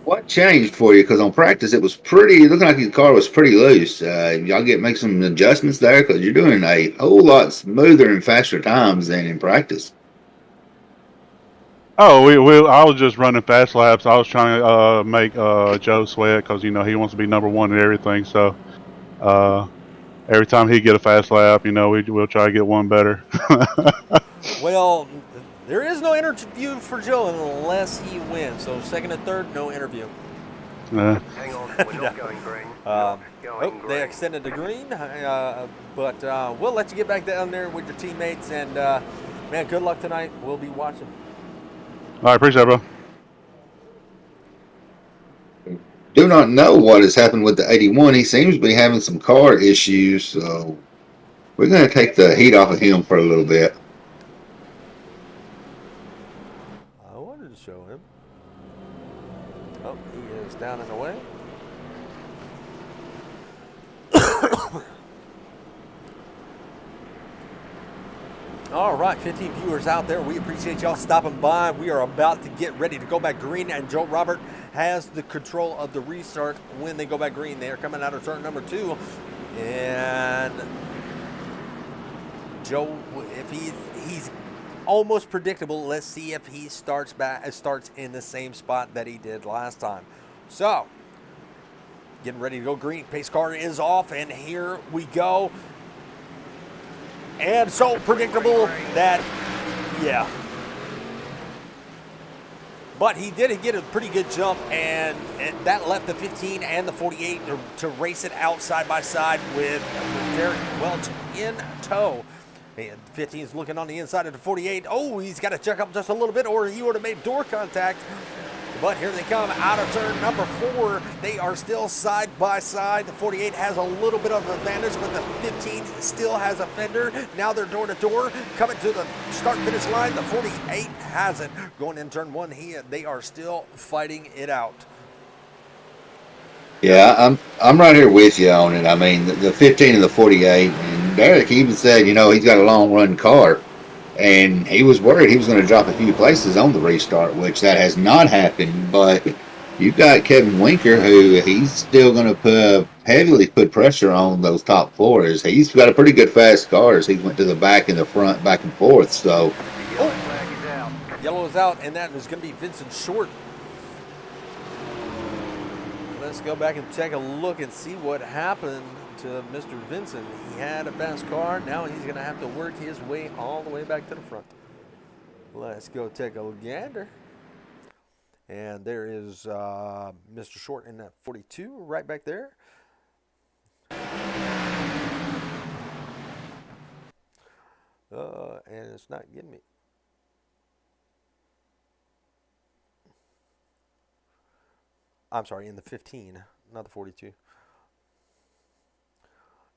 What changed for you? Because on practice, it was looking like your car was pretty loose. Y'all make some adjustments there because you're doing a whole lot smoother and faster times than in practice. Oh, I was just running fast laps. I was trying to make Joe sweat because he wants to be number 1 in everything. So every time he get a fast lap, we'll try to get one better. Well, there is no interview for Joe unless he wins. So second and third, no interview. Hang on, we're not going green. They extended the green, but we'll let you get back down there with your teammates. And man, good luck tonight. We'll be watching. All right, appreciate it, bro. Do not know what has happened with the 81. He seems to be having some car issues, so we're going to take the heat off of him for a little bit. I wanted to show him. Oh, he is down and away. All right, 15 viewers out there. We appreciate y'all stopping by. We are about to get ready to go back green, and Joe Robert has the control of the restart when they go back green. They are coming out of turn number 2, and Joe, if he's almost predictable. Let's see if he starts in the same spot that he did last time. So, getting ready to go green. Pace car is off, and here we go. And so predictable that, yeah. But he did get a pretty good jump, and that left the 15 and the 48 to race it out side by side with Derek Welch in tow. And 15 is looking on the inside of the 48. Oh, he's got to check up just a little bit, or he would have made door contact. But here they come out of turn number 4. They are still side by side. The 48 has a little bit of advantage, but the 15 still has a fender. Now they're door to door, coming to the start-finish line. The 48 has it. Going in turn 1, they are still fighting it out. Yeah, I'm right here with you on it. I mean, the 15 and the 48, and Derek even said, he's got a long run car, and he was worried he was going to drop a few places on the restart, which that has not happened. But you've got Kevin Winker, who he's still going to heavily put pressure on those top fours. He's got a pretty good fast car as he went to the back and the front, back and forth. So, Yellow flag is out. Yellow is out, and that is going to be Vincent Short. Let's go back and take a look and see what happened to Mr. Vincent. He had a fast car. Now he's going to have to work his way all the way back to the front. Let's go take a gander. And there is Mr. Short in that 42 right back there. And it's not getting me. I'm sorry, in the 15, not the 42.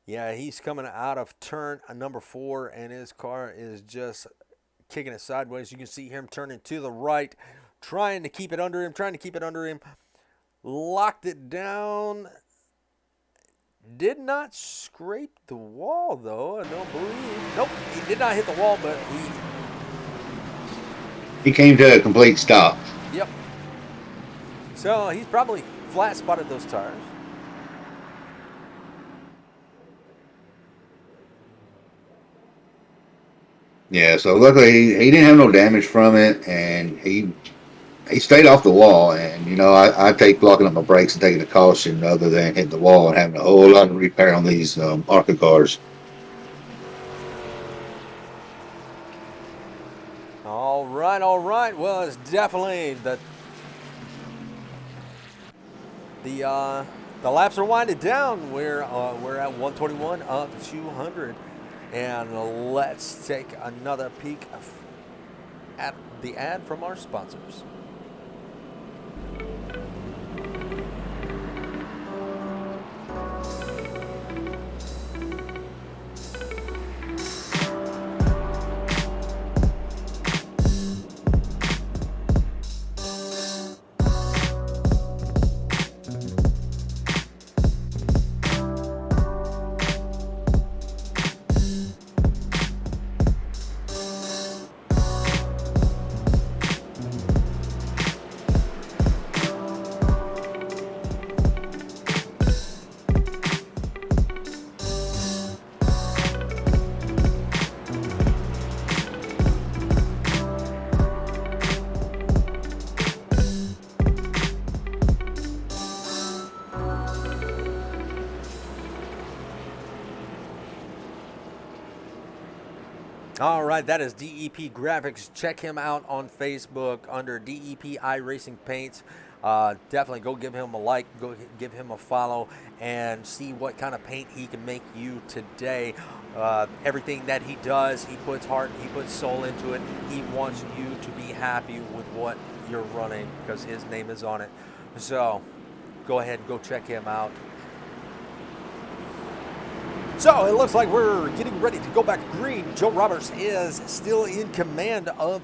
Yeah, he's coming out of turn number 4, and his car is just kicking it sideways. You can see him turning to the right, trying to keep it under him, Locked it down. Did not scrape the wall, though, I don't believe. Nope, he did not hit the wall, but he came to a complete stop. Yep. So he's probably flat spotted those tires. Yeah, so luckily he didn't have no damage from it, and he stayed off the wall. And I take blocking up my brakes and taking a caution other than hitting the wall and having a whole lot of repair on these ARCA cars. All right. Well, it's definitely the laps are winding down. We're at 121 of 200, and let's take another peek at the ad from our sponsors. All right, that is DEP Graphics. Check him out on Facebook under DEP iRacing Paints. Definitely go give him a like, go give him a follow, and see what kind of paint he can make you today. Everything that he does, he puts heart, he puts soul into it. He wants you to be happy with what you're running because his name is on it. So go ahead and go check him out. So it looks like we're getting ready to go back green. Joe Roberts is still in command of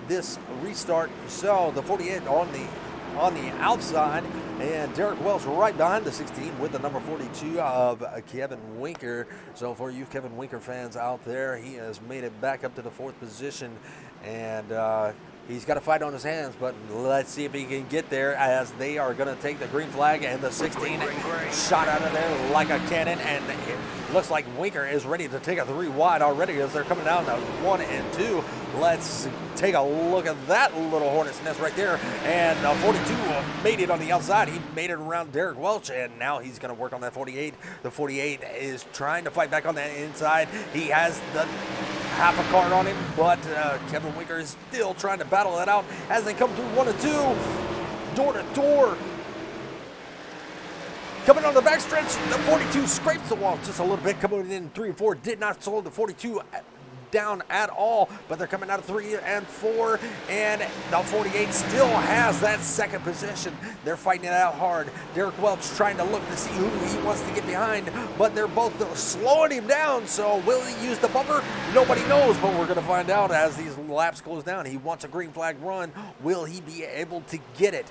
this restart. So the 48 on the outside, and Derek Welch right behind the 16 with the number 42 of Kevin Winker. So for you Kevin Winker fans out there, he has made it back up to the 4th position, and he's got a fight on his hands, but let's see if he can get there as they are going to take the green flag, and the 16 shot out of there like a cannon, and it looks like Winker is ready to take a 3 wide already as they're coming down to 1 and 2. Let's take a look at that little hornet's nest right there, and 42 made it on the outside. He made it around Derek Welch, and now he's going to work on that 48. The 48 is trying to fight back on that inside. He has the half a car on him, but Kevin Winker is still trying to battle that out as they come through 1 and 2, door to door. Coming on the backstretch, the 42 scrapes the wall just a little bit. Coming in 3 and 4, did not slow the 42 down at all, but they're coming out of 3 and 4, and the 48 still has that 2nd position. They're fighting it out hard. Derek Welch trying to look to see who he wants to get behind, but they're both slowing him down. So will he use the bumper? Nobody knows, but we're going to find out as these laps close down. He wants a green flag run. Will he be able to get it?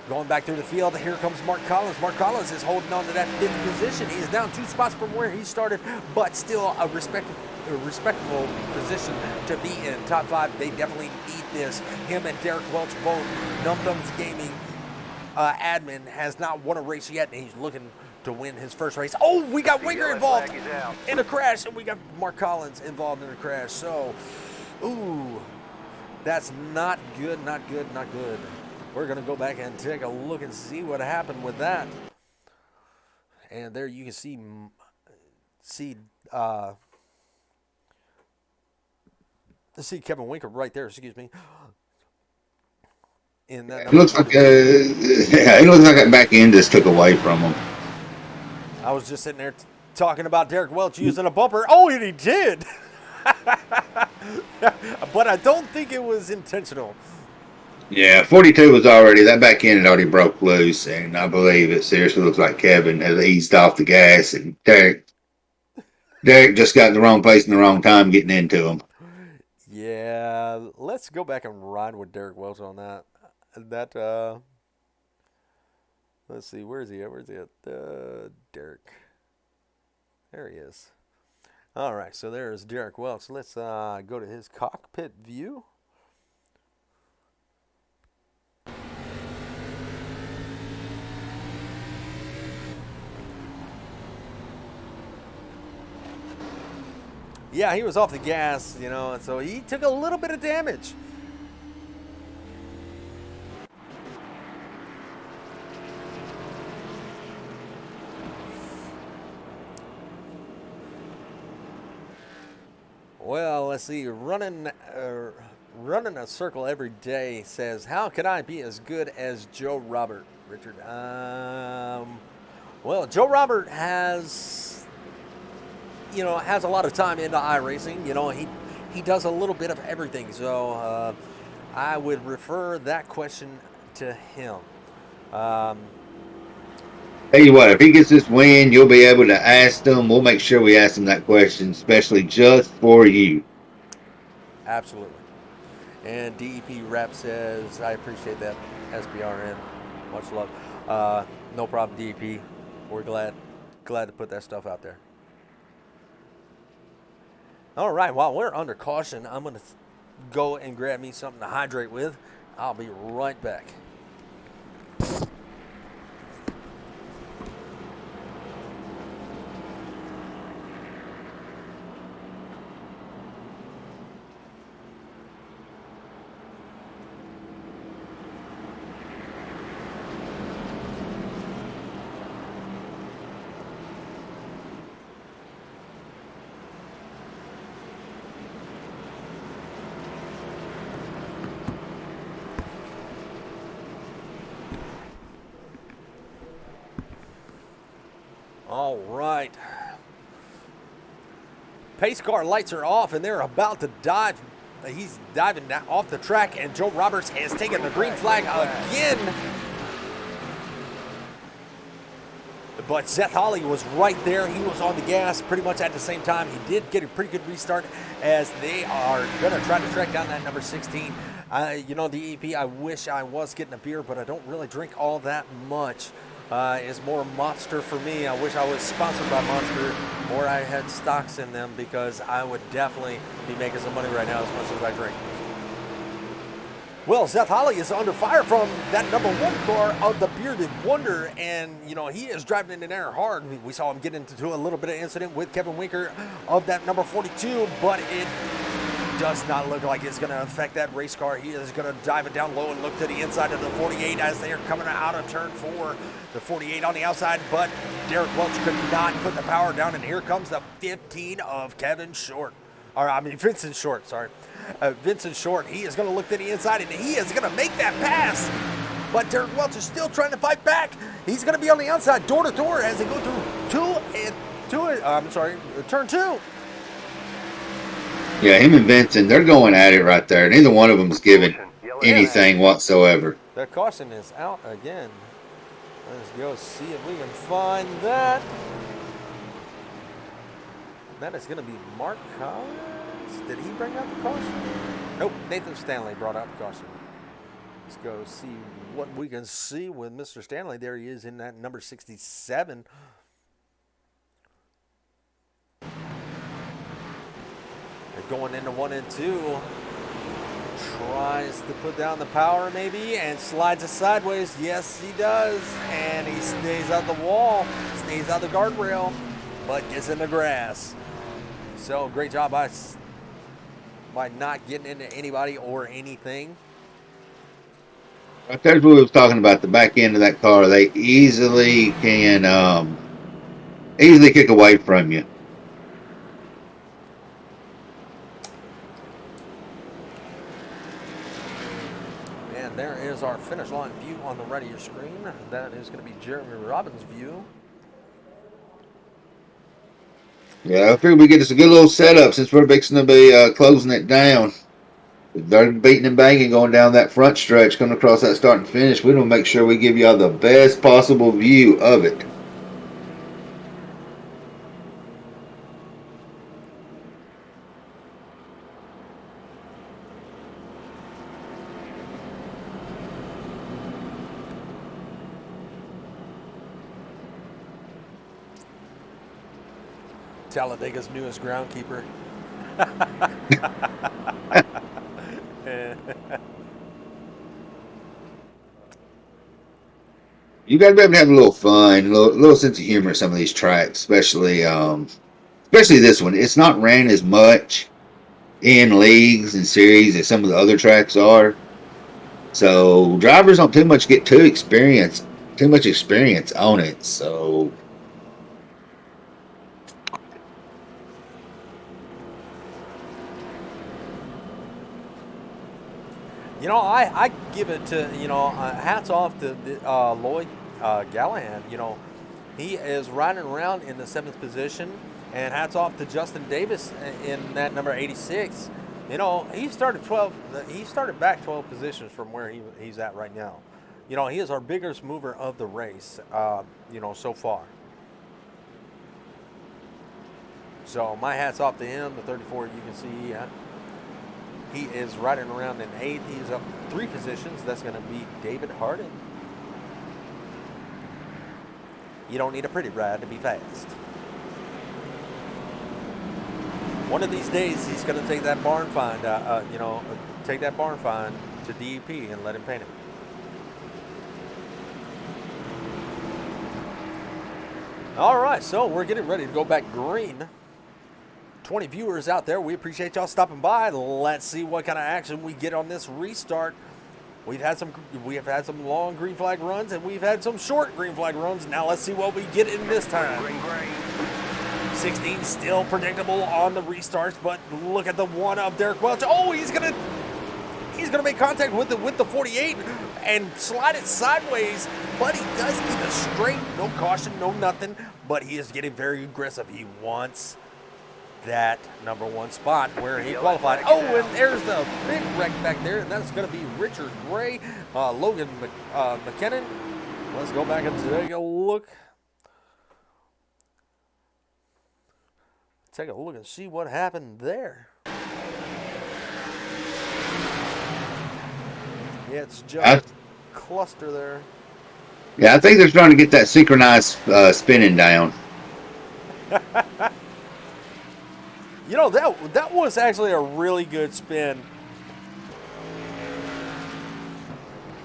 Going back through the field, here comes Mark Collins. Mark Collins is holding on to that 5th position. He is down 2 spots from where he started, but still a respectable position to be in. Top 5, they definitely need this. Him and Derek Welch both. Num Thumbs Gaming admin has not won a race yet, and he's looking to win his first race. Oh, we got Winker involved in a crash, and we got Mark Collins involved in a crash. So, ooh, that's not good, not good, not good. We're going to go back and take a look and see what happened with that. And there you can see Kevin Winker right there, excuse me. In that it looks like it looks like that back end just took away from him. I was just sitting there talking about Derek Welch using a bumper. Oh, and he did. But I don't think it was intentional. Yeah, 42 was already, that back end had already broke loose, and I believe it seriously looks like Kevin has eased off the gas, and Derek just got in the wrong place in the wrong time getting into him. Yeah, let's go back and ride with Derek Welch on that. Let's see, where is he at? Where's he at? Derek. There he is. All right, so there's Derek Welch. Let's go to his cockpit view. Yeah, he was off the gas, you know, and so he took a little bit of damage. Well, let's see. Running a circle every day says, "How can I be as good as Joe Robert, Richard?" Well, Joe Robert has a lot of time into iRacing. You know, he does a little bit of everything. So I would refer that question to him. Tell you what, if he gets this win, you'll be able to ask him. We'll make sure we ask him that question, especially just for you. Absolutely. And DEP Rap says, "I appreciate that, SBRN. Much love." No problem, DEP. We're glad to put that stuff out there. All right, while we're under caution, I'm going to go and grab me something to hydrate with. I'll be right back. All right. Pace car lights are off, and they're about to dive. He's diving off the track, and Joe Roberts has taken the green flag again. But Seth Hawley was right there. He was on the gas pretty much at the same time. He did get a pretty good restart as they are going to try to track down that number 16. The EP, I wish I was getting a beer, but I don't really drink all that much. It's more Monster for me. I wish I was sponsored by Monster or I had stocks in them, because I would definitely be making some money right now as much as I drink. Well, Seth Hawley is under fire from that number 1 car of the Bearded Wonder, and, he is driving in there hard. We saw him get into a little bit of incident with Kevin Winker of that number 42, but it does not look like it's going to affect that race car. He is going to dive it down low and look to the inside of the 48 as they are coming out of turn 4. The 48 on the outside, but Derek Welch could not put the power down, and here comes the 15 of Vincent Short, sorry. Vincent Short, he is going to look to the inside, and he is going to make that pass. But Derek Welch is still trying to fight back. He's going to be on the outside, door to door, as they go through turn 2. Yeah, him and Vincent, they're going at it right there. Neither one of them's giving anything whatsoever. The caution is out again. Let's go see if we can find that. That is going to be Mark Collins. Did he bring out the caution? Nope, Nathan Stanley brought out the caution. Let's go see what we can see with Mr. Stanley. There he is in that number 67. They're going into 1 and 2. Tries to put down the power maybe and slides it sideways. Yes, he does. And he stays out the wall, stays out the guardrail, but gets in the grass. So great job by not getting into anybody or anything. Right there's what we was talking about, the back end of that car. They easily can easily kick away from you. And there is our finish line view on the right of your screen. That is going to be Jeremy Robbins' view. Yeah, I figured we get us a good little setup since we're fixing to be closing it down. They're beating and banging going down that front stretch, coming across that start and finish. We want to make sure we give y'all the best possible view of it. Talladega's newest groundkeeper. You got to be able to have a little fun, a little sense of humor at some of these tracks, especially this one. It's not ran as much in leagues and series as some of the other tracks are, so drivers don't too much get too much experience on it. So you know, I give it to, hats off to Lloyd Gallahan. You know, he is riding around in the 7th position, and hats off to Justin Davis in that number 86. You know, he started back 12 positions from where he's at right now. You know, he is our biggest mover of the race, so far. So my hat's off to him. The 34, you can see, he is riding around in 8th. He's up 3 positions. That's going to be David Hardin. You don't need a pretty ride to be fast. One of these days, he's going to take that barn find, take that barn find to DEP and let him paint it. All right, so we're getting ready to go back green. 20 viewers out there, we appreciate y'all stopping by. Let's see what kind of action we get on this restart. We have had some long green flag runs, and we've had some short green flag runs. Now let's see what we get in this time. 16 still predictable on the restarts, but look at the one of Derek Welch. Oh, he's gonna make contact with the 48 and slide it sideways, but he does keep it straight. No caution, no nothing, but he is getting very aggressive. He wants that number 1 spot where he qualified. Oh, and there's the big wreck back there, and that's going to be Richard Gray, Logan McKinnon. Let's go back and take a look. Take a look and see what happened there. Yeah, it's just a cluster there. Yeah, I think they're trying to get that synchronized spinning down. You know, that was actually a really good spin.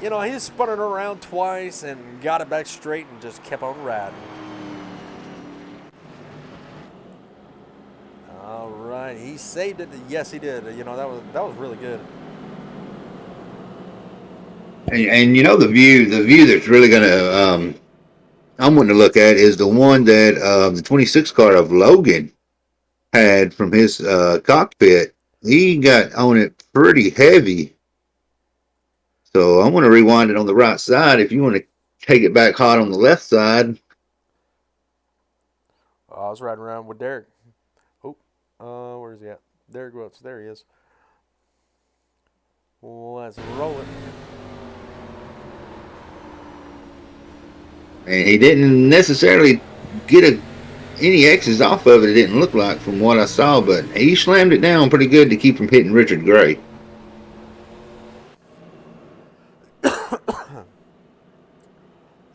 You know, he spun it around twice and got it back straight and just kept on riding. All right, he saved it. Yes, he did. You know, that was really good. And you know, the view that's really gonna I'm wanting to look at is the one that the 26 car of Logan had from his cockpit. He got on it pretty heavy. So I'm going to rewind it on the right side. If you want to take it back hot on the left side. I was riding around with Derek. Oh, where is he at? Derek Welch. There he is. Let's roll it. And he didn't necessarily get any X's off of it. It didn't look like from what I saw, but he slammed it down pretty good to keep from hitting Richard Gray.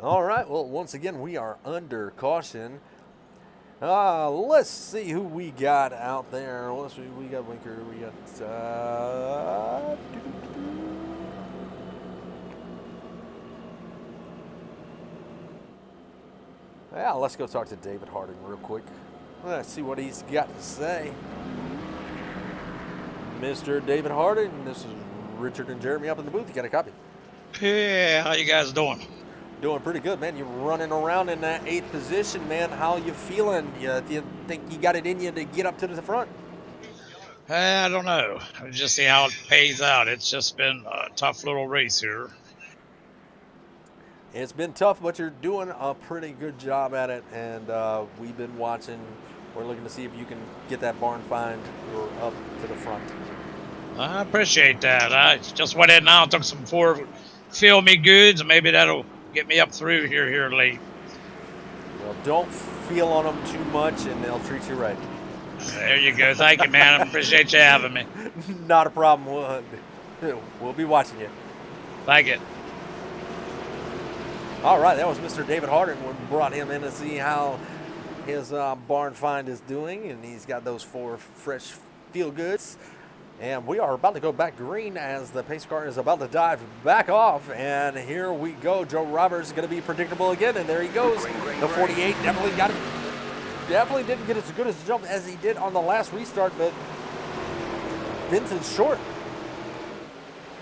All right. Well, once again, we are under caution. Let's see who we got out there. Let's see. We got Winker. We got. Yeah, let's go talk to David Harding real quick. Let's see what he's got to say. Mr. David Harding, this is Richard and Jeremy up in the booth. You got a copy? Yeah, how you guys doing? Doing pretty good, man. You're running around in that 8th position, man. How you feeling? Do you think you got it in you to get up to the front? I don't know. Just see how it pays out. It's just been a tough little race here. It's been tough, but you're doing a pretty good job at it, and we've been watching. We're looking to see if you can get that barn find or up to the front. I appreciate that. I just went in now, took some fill me goods, and maybe that'll get me up through here late. Well, don't feel on them too much, and they'll treat you right. There you go. Thank you, man. I appreciate you having me. Not a problem. We'll be watching you. Thank you. All right, that was Mr. David Harding. We brought him in to see how his barn find is doing, and he's got those 4 fresh feel goods. And we are about to go back green as the pace car is about to dive back off. And here we go. Joe Roberts is going to be predictable again, and there he goes. The 48 definitely got it. Definitely didn't get as good a jump as he did on the last restart, but Vincent Short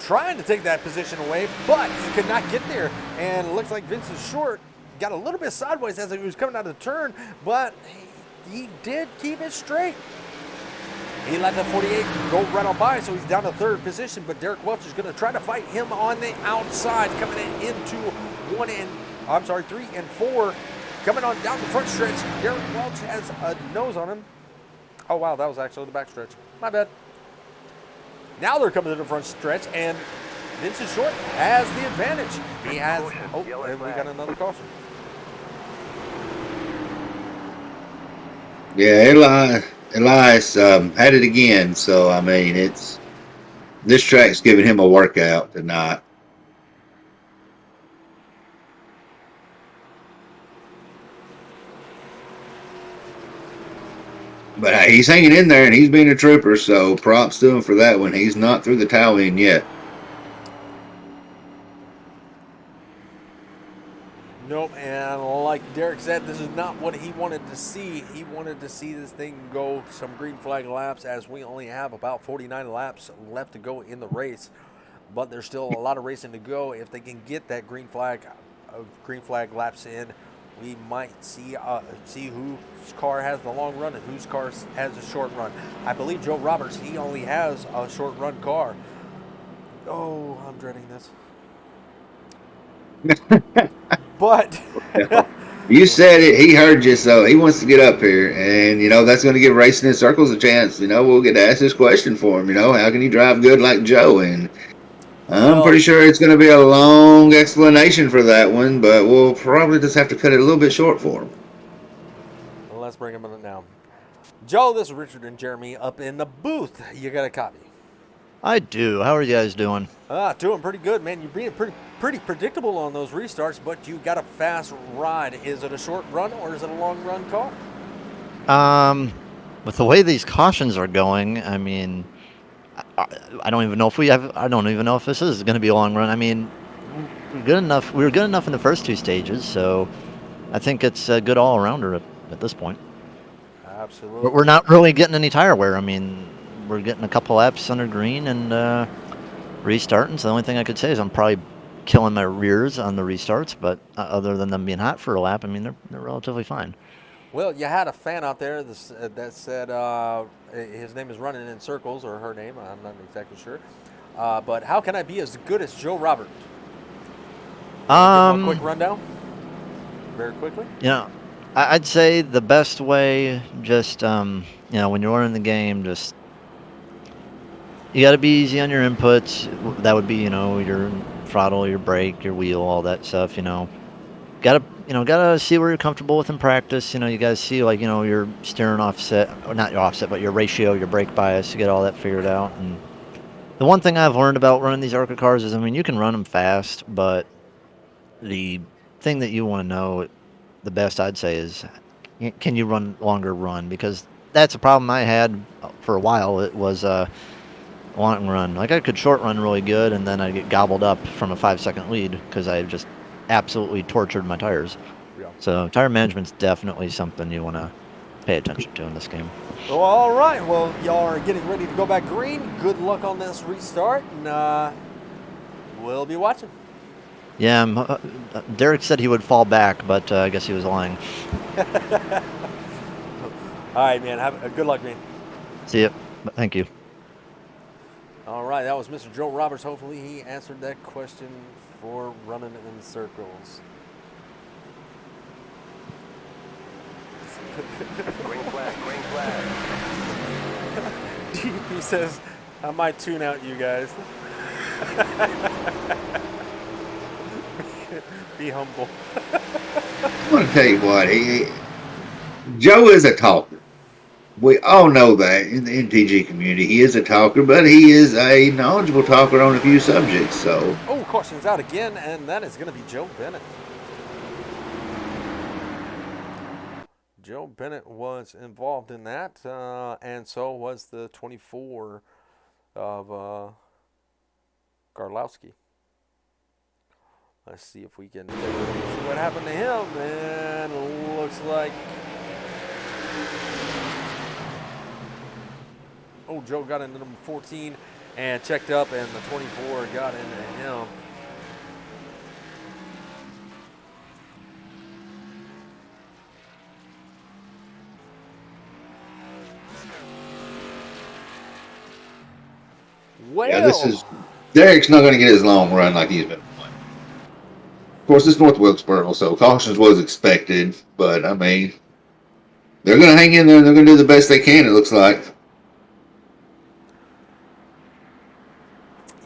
trying to take that position away, but he could not get there. And it looks like Vincent Short got a little bit sideways as he was coming out of the turn, but he did keep it straight. He let the 48 go right on by, so he's down to 3rd position, but Derek Welch is going to try to fight him on the outside, coming into 3 and 4. Coming on down the front stretch, Derek Welch has a nose on him. Oh, wow, that was actually the back stretch. My bad. Now they're coming to the front stretch, and Vincent Short has the advantage. He has, and we got another caution. Yeah, Elias had it again. So, I mean, this track's giving him a workout tonight. But he's hanging in there, and he's being a trooper, so props to him for that one. He's not through the towel-in yet. Nope, and like Derek said, this is not what he wanted to see. He wanted to see this thing go some green flag laps, as we only have about 49 laps left to go in the race. But there's still a lot of racing to go. If they can get that green flag laps in, we might see whose car has the long run and whose car has a short run. I believe Joe Roberts, he only has a short run car. Oh, I'm dreading this. But you said it. He heard you, so he wants to get up here, and that's going to give Racing in Circles a chance. We'll get to ask this question for him. How can he drive good like Joe? And I'm pretty sure it's going to be a long explanation for that one, but we'll probably just have to cut it a little bit short for him. Well, let's bring him in now. Joe, this is Richard and Jeremy up in the booth. You got a copy? I do. How are you guys doing? Doing pretty good, man. You're being pretty predictable on those restarts, but you got a fast ride. Is it a short run or is it a long run car? With the way these cautions are going, I mean, I don't even know if I don't even know if this is going to be a long run. I mean, we were good enough in the first 2 stages, so I think it's a good all-arounder at this point. Absolutely. But we're not really getting any tire wear. I mean, we're getting a couple laps under green and restarting. So the only thing I could say is I'm probably killing my rears on the restarts, but other than them being hot for a lap, I mean, they're relatively fine. Well, you had a fan out there that said his name is running in circles, or her name, I'm not exactly sure. But how can I be as good as Joe Roberts? Give him a quick rundown, very quickly. I'd say the best way, just when you're learning the game, just you got to be easy on your inputs. That would be your throttle, your brake, your wheel, all that stuff. Gotta see where you're comfortable with in practice. You guys see your steering offset, or not your offset, but your ratio, your brake bias. You get all that figured out. And the one thing I've learned about running these ARCA cars is, I mean, you can run them fast, but the thing that you want to know, the best I'd say is, can you run longer run? Because that's a problem I had for a while. It was long run. Like I could short run really good, and then I'd get gobbled up from a 5-second lead because I just absolutely tortured my tires. Yeah. So tire management's definitely something you want to pay attention to in this game. Well, all right. Well, y'all are getting ready to go back green. Good luck on this restart, and we'll be watching. Yeah, Derek said he would fall back, but I guess he was lying. All right, man. Have good luck, man. See ya. Thank you. All right, that was Mr. Joe Roberts. Hopefully, he answered that question for running in circles. Green flag, green flag. He says, I might tune out you guys. Be humble. I'm going to tell you what, Joe is a talker. We all know that in the NTG community. He is a talker, but he is a knowledgeable talker on a few subjects. So, Oh, caution's out again, and that is going to be Joe Bennett. Joe Bennett was involved in that, and so was the 24 of Garlowski. Let's see if we can see what happened to him. And it looks like, oh, Joe got into number 14 and checked up, and the 24 got into him. Well, yeah, Derek's not going to get his long run like he's been. Of course, it's North Wilkesboro, so cautions was expected. But, I mean, they're going to hang in there and they're going to do the best they can, it looks like.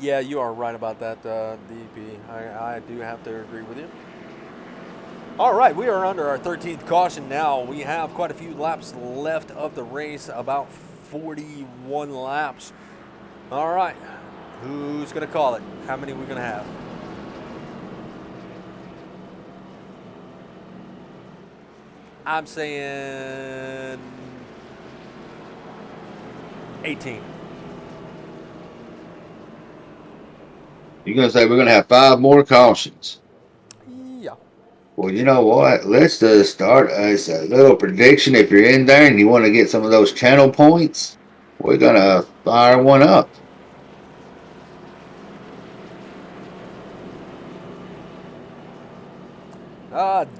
yeah, you are right about that, DP. I do have to agree with you. All right, we are under our 13th caution now. We have quite a few laps left of the race, about 41 laps. All right, who's going to call it? How many are we going to have? I'm saying 18. You're going to say we're going to have 5 more cautions. Yeah. Well, you know what? Let's just start as a little prediction. If you're in there and you want to get some of those channel points, we're going to fire one up.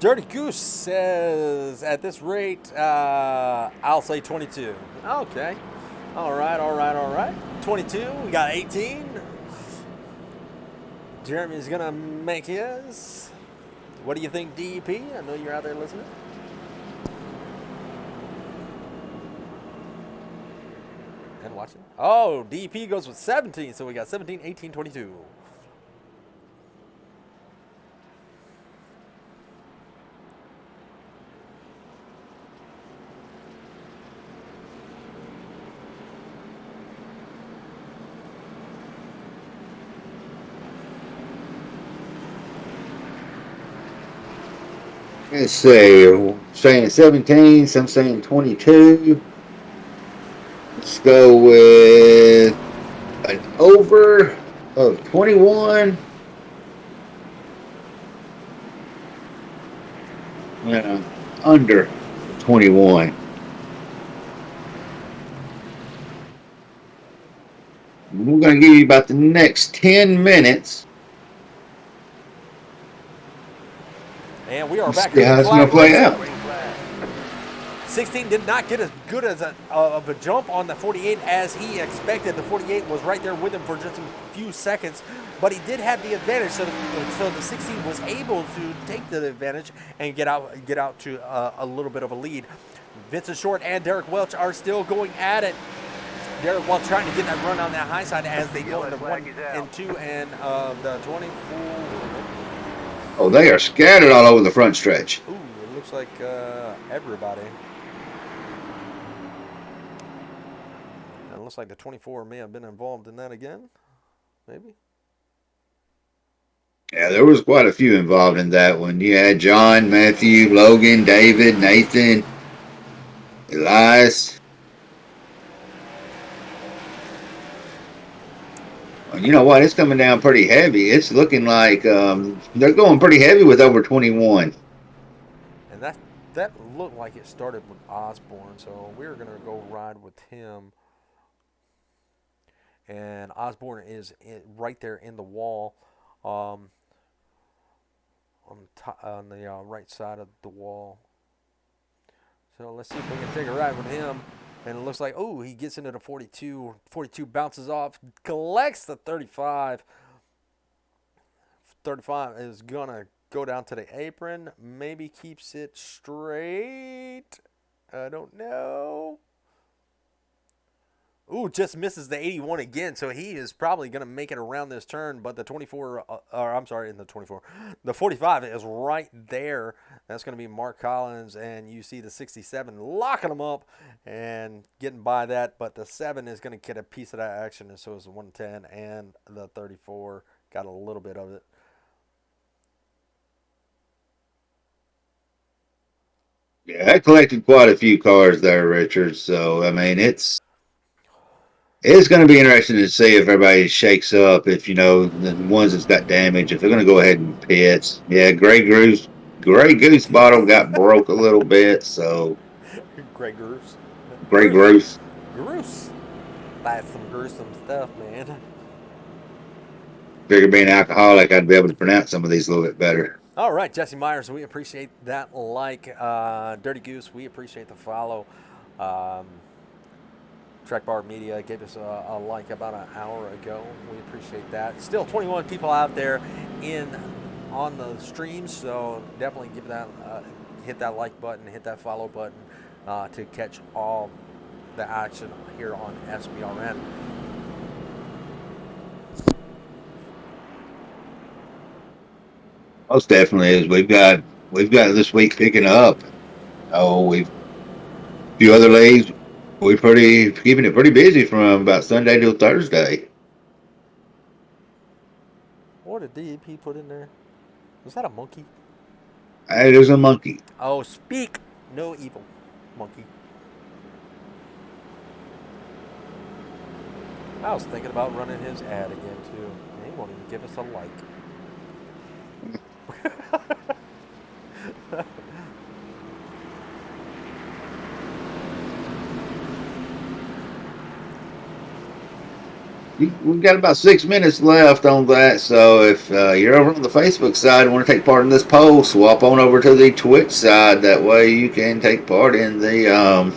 Dirty Goose says, at this rate, I'll say 22. Okay. All right. 22. We got 18. Jeremy's going to make his. What do you think, DEP? I know you're out there listening. And watching. Oh, DEP goes with 17. So we got 17, 18, 22. Let's see. Saying 17, some saying 22. Let's go with an over of 21. Under 21. We're going to give you about the next 10 minutes. And we are back. See how it's going to play out. 16 did not get as good as of a jump on the 48 as he expected. The 48 was right there with him for just a few seconds, but he did have the advantage. So the 16 was able to take the advantage and get out to a little bit of a lead. Vincent Short and Derek Welch are still going at it. Derek Welch trying to get that run on that high side as they go into 1 and 2 and the 24. Oh, they are scattered all over the front stretch. Ooh, it looks like everybody. And it looks like the 24 may have been involved in that again. Maybe. Yeah, there was quite a few involved in that one. You had John, Matthew, Logan, David, Nathan, Elias. Well, you know what? It's coming down pretty heavy. It's looking like they're going pretty heavy with over 21. And that looked like it started with Osborne, so we're gonna go ride with him. And Osborne is right there in the wall, um, on the right side of the wall. So let's see if we can take a ride with him. And it looks like, oh, he gets into the 42. 42 bounces off, collects the 35. 35 is going to go down to the apron. Maybe keeps it straight. I don't know. Ooh, just misses the 81 again, so he is probably going to make it around this turn, but the 24, or I'm sorry, in the 24, the 45 is right there. That's going to be Mark Collins, and you see the 67 locking him up and getting by that, but the 7 is going to get a piece of that action, and so is the 110, and the 34 got a little bit of it. Yeah, I collected quite a few cars there, Richard. So, I mean, it's going to be interesting to see if everybody shakes up. If the ones that's got damage, if they're going to go ahead and pit. Yeah, Grey Goose bottle got broke a little bit. So Greg Groose. Grey Goose. Groose. That's some gruesome stuff, man. Figure being alcoholic, I'd be able to pronounce some of these a little bit better. All right, Jesse Myers, we appreciate that like. Dirty Goose, we appreciate the follow. Trek Bar Media gave us a like about an hour ago. We appreciate that. Still 21 people out there on the streams, so definitely give that hit that like button, hit that follow button to catch all the action here on SBRN. Most definitely is. We've got this week picking up. Oh, a few other leagues. We're keeping it pretty busy from about Sunday till Thursday. What did DEP put in there? Was that a monkey? Hey, there's a monkey. Oh, speak no evil, monkey. I was thinking about running his ad again too. He won't even give us a like. We've got about 6 minutes left on that, so if you're over on the Facebook side and want to take part in this poll, swap on over to the Twitch side. That way you can take part in the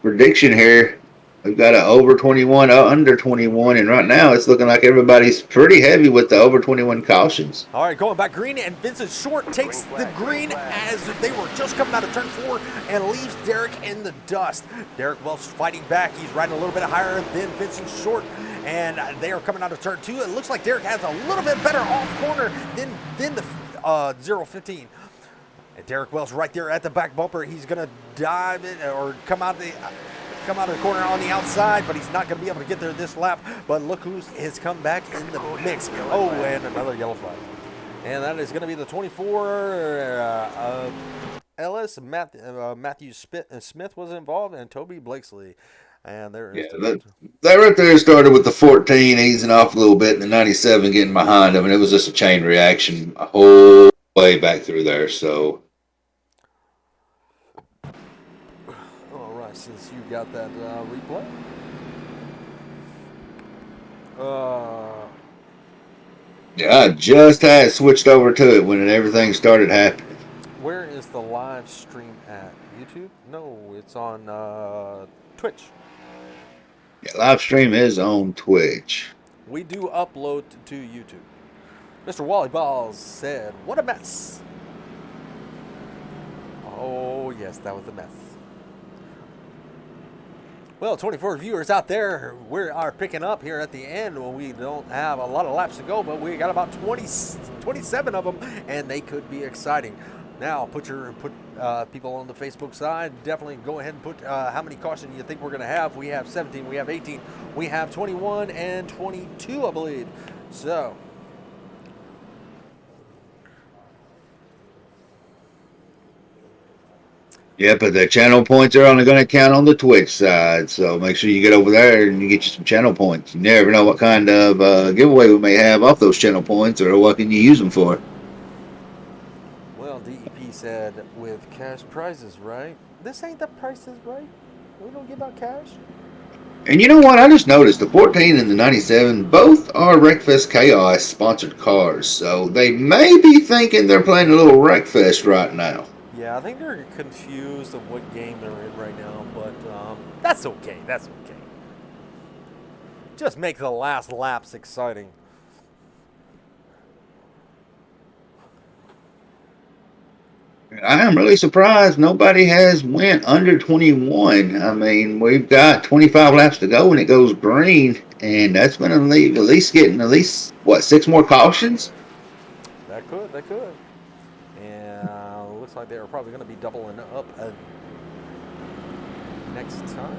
prediction here. We've got an over 21, under 21, and right now it's looking like everybody's pretty heavy with the over 21 cautions. All right, going back green, and Vincent Short takes the green as they were just coming out of turn 4 and leaves Derek in the dust. Derek Welch fighting back. He's riding a little bit higher than Vincent Short, and they are coming out of turn 2. It looks like Derek has a little bit better off corner than the 0-15. And Derek Welch right there at the back bumper. He's going to dive in or come out of the corner on the outside, but he's not going to be able to get there this lap. But look has come back in the mix. Oh, and another yellow flag. And that is going to be the 24 Ellis. Matthew Smith was involved, and Toby Blakesley. And there is that right there started with the 14 easing off a little bit, and the 97 getting behind him, and it was just a chain reaction a whole way back through there. So, all right, since you got that replay, yeah, I just had switched over to it when everything started happening. Where is the live stream at? YouTube? No, it's on Twitch. Yeah, live stream is on Twitch. We do upload to YouTube. Mr. Wally Balls said, "What a mess." Oh, yes, that was a mess. Well, 24 viewers out there, we are picking up here at the end. Well, we don't have a lot of laps to go, but we got about 27 of them, and they could be exciting. Now, put people on the Facebook side. Definitely go ahead and put how many cautions you think we're going to have. We have 17, we have 18, we have 21, and 22, I believe. So, Yeah, but the channel points are only going to count on the Twitch side, so make sure you get over there and you get you some channel points. You never know what kind of giveaway we may have off those channel points, or what can you use them for. Well, DEP said with cash prizes, right? This ain't the prices, right? We don't give out cash. And you know what? I just noticed the 14 and the 97 both are Wreckfest Chaos sponsored cars, so they may be thinking they're playing a little Wreckfest right now. Yeah, I think they're confused of what game they're in right now, but that's okay. That's okay. Just make the last laps exciting. I am really surprised nobody has went under 21. I mean, we've got 25 laps to go when it goes green, and that's going to leave at least getting at least, what, 6 more cautions? That could. And looks like they're probably going to be doubling up next time.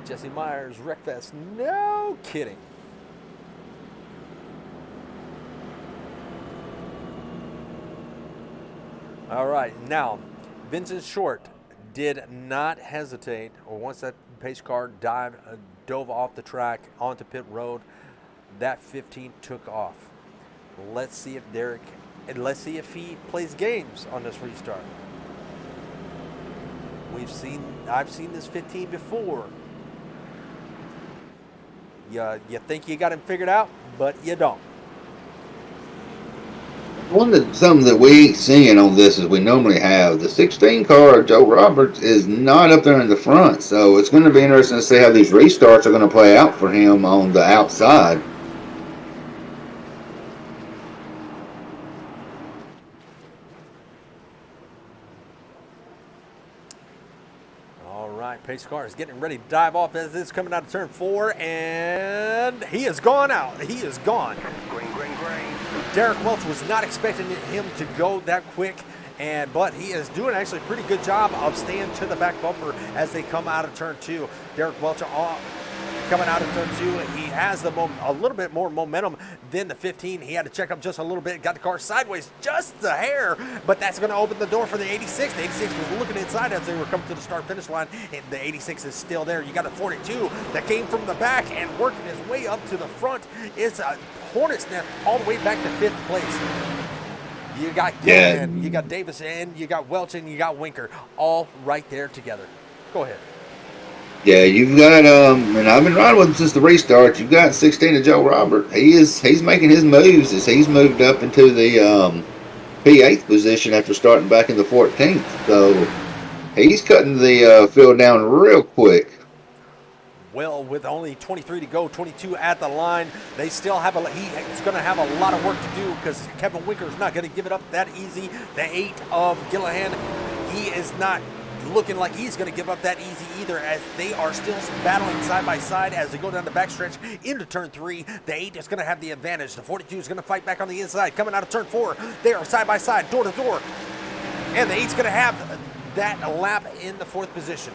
Jesse Myers, Wreckfest. No kidding. All right, now, Vincent Short did not hesitate, or once that pace car dove off the track onto pit road, that 15 took off. Let's see if he plays games on this restart. I've seen this 15 before. You think you got him figured out, but you don't. Something that we ain't seeing on this as we normally have. The 16 car, Joe Roberts, is not up there in the front, so it's going to be interesting to see how these restarts are going to play out for him on the outside. All right, pace car is getting ready to dive off as this is coming out of turn 4, and he is gone out. He is gone. Green. Derek Welch was not expecting him to go that quick, but he is doing actually a pretty good job of staying to the back bumper as they come out of turn 2. Derek Welch coming out of turn 2. He has a little bit more momentum than the 15. He had to check up just a little bit, got the car sideways just a hair, but that's going to open the door for the 86. The 86 was looking inside as they were coming to the start-finish line, and the 86 is still there. You got a 42 that came from the back and working his way up to the front. It's a hornet's nest all the way back to 5th place. You got Gillian, you got Davis, and you got Welch, and you got Winker, all right there together. Go ahead. Yeah, you've got and I've been riding with him since the restart. You've got 16 of Joe Robert. He's making his moves as he's moved up into the P8th position after starting back in the 14th. So he's cutting the field down real quick. Well, with only 23 to go, 22 at the line, they still have he's going to have a lot of work to do because Kevin Winker is not going to give it up that easy. The 8 of Gillihan, he is not looking like he's going to give up that easy either, as they are still battling side by side as they go down the backstretch into turn 3. The 8 is going to have the advantage. The 42 is going to fight back on the inside. Coming out of turn 4, they are side by side, door to door, and the 8's going to have that lap in the 4th position.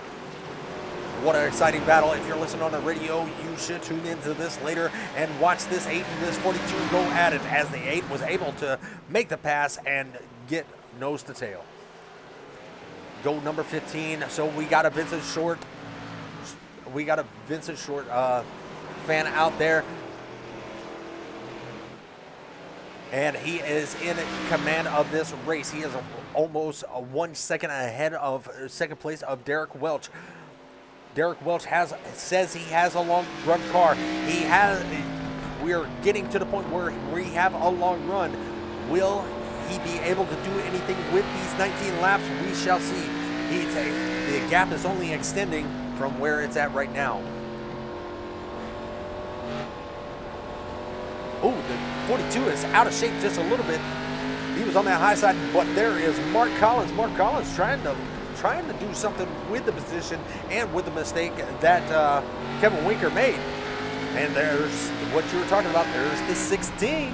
What an exciting battle. If you're listening on the radio, you should tune into this later and watch this 8 and this 42 go at it, as the 8 was able to make the pass and get nose to tail. Go number 15. So we got a Vincent Short. Fan out there. And he is in command of this race. He is almost 1 second ahead of second place of Derek Welch. Derek Welch says he has a long run car. We are getting to the point where we have a long run. Will he be able to do anything with these 19 laps? We shall see. The gap is only extending from where it's at right now. Oh, the 42 is out of shape just a little bit. He was on that high side, but there is Mark Collins. Mark Collins trying to do something with the position and with the mistake that Kevin Winker made. And there's what you were talking about. There's the 16.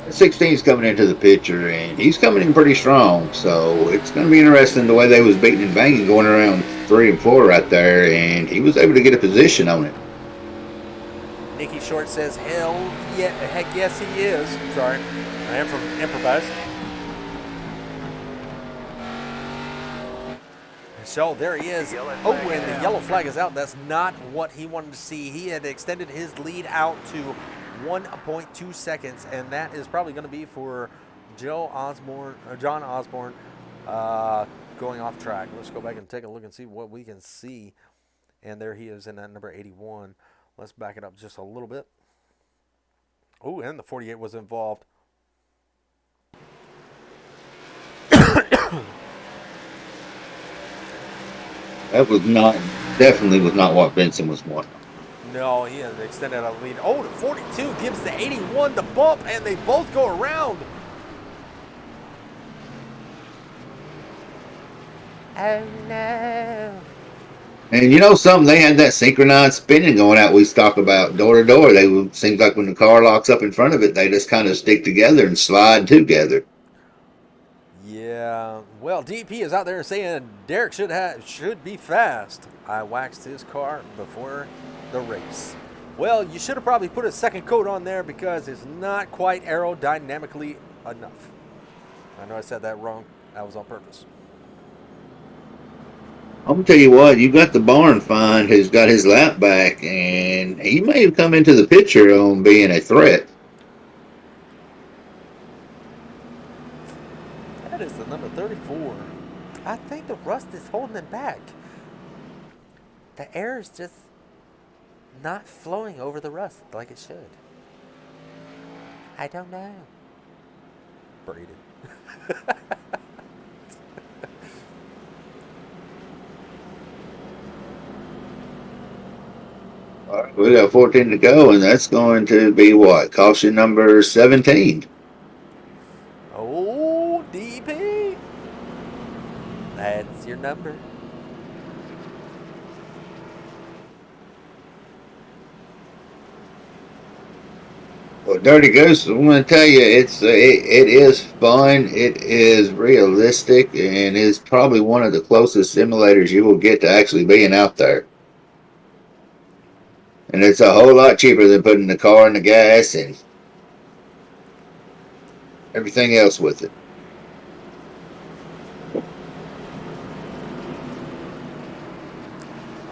The 16 is coming into the picture, and he's coming in pretty strong. So it's going to be interesting the way they was beating and banging going around 3 and 4 right there, and he was able to get a position on it. Nicky Short says, heck yes he is. Sorry, I am from Improvise. So there he is. Yellow Oh, flag and is the out. yellow flag is out. That's not what he wanted to see. He had extended his lead out to 1.2 seconds, and that is probably going to be for John Osborne going off track. Let's go back and take a look and see what we can see. And there he is in that number 81. Let's back it up just a little bit. Oh, and the 48 was involved. That was definitely was not what Benson was wanting. No, he has extended a lead. Oh, the 42 gives the 81 the bump, and they both go around. Oh, no. And you know something? They had that synchronized spinning going out we talk about door to door. Seems like when the car locks up in front of it, they just kind of stick together and slide together. Yeah, well, DP is out there saying Derek should be fast. I waxed his car before the race. Well, you should have probably put a second coat on there because it's not quite aerodynamically enough. I know I said that wrong. That was on purpose. I'm gonna tell you what, you got the barn find who's got his lap back, and he may have come into the picture on being a threat. That is the number 34. I think the rust is holding it back. The air is just not flowing over the rust like it should. I don't know. Braden. All right, we got 14 to go, and that's going to be what? Caution number 17. Oh, DP. That's your number. Well, Dirty Goose, I'm going to tell you, it is fun, it is realistic, and it's probably one of the closest simulators you will get to actually being out there. And it's a whole lot cheaper than putting the car in the gas and everything else with it.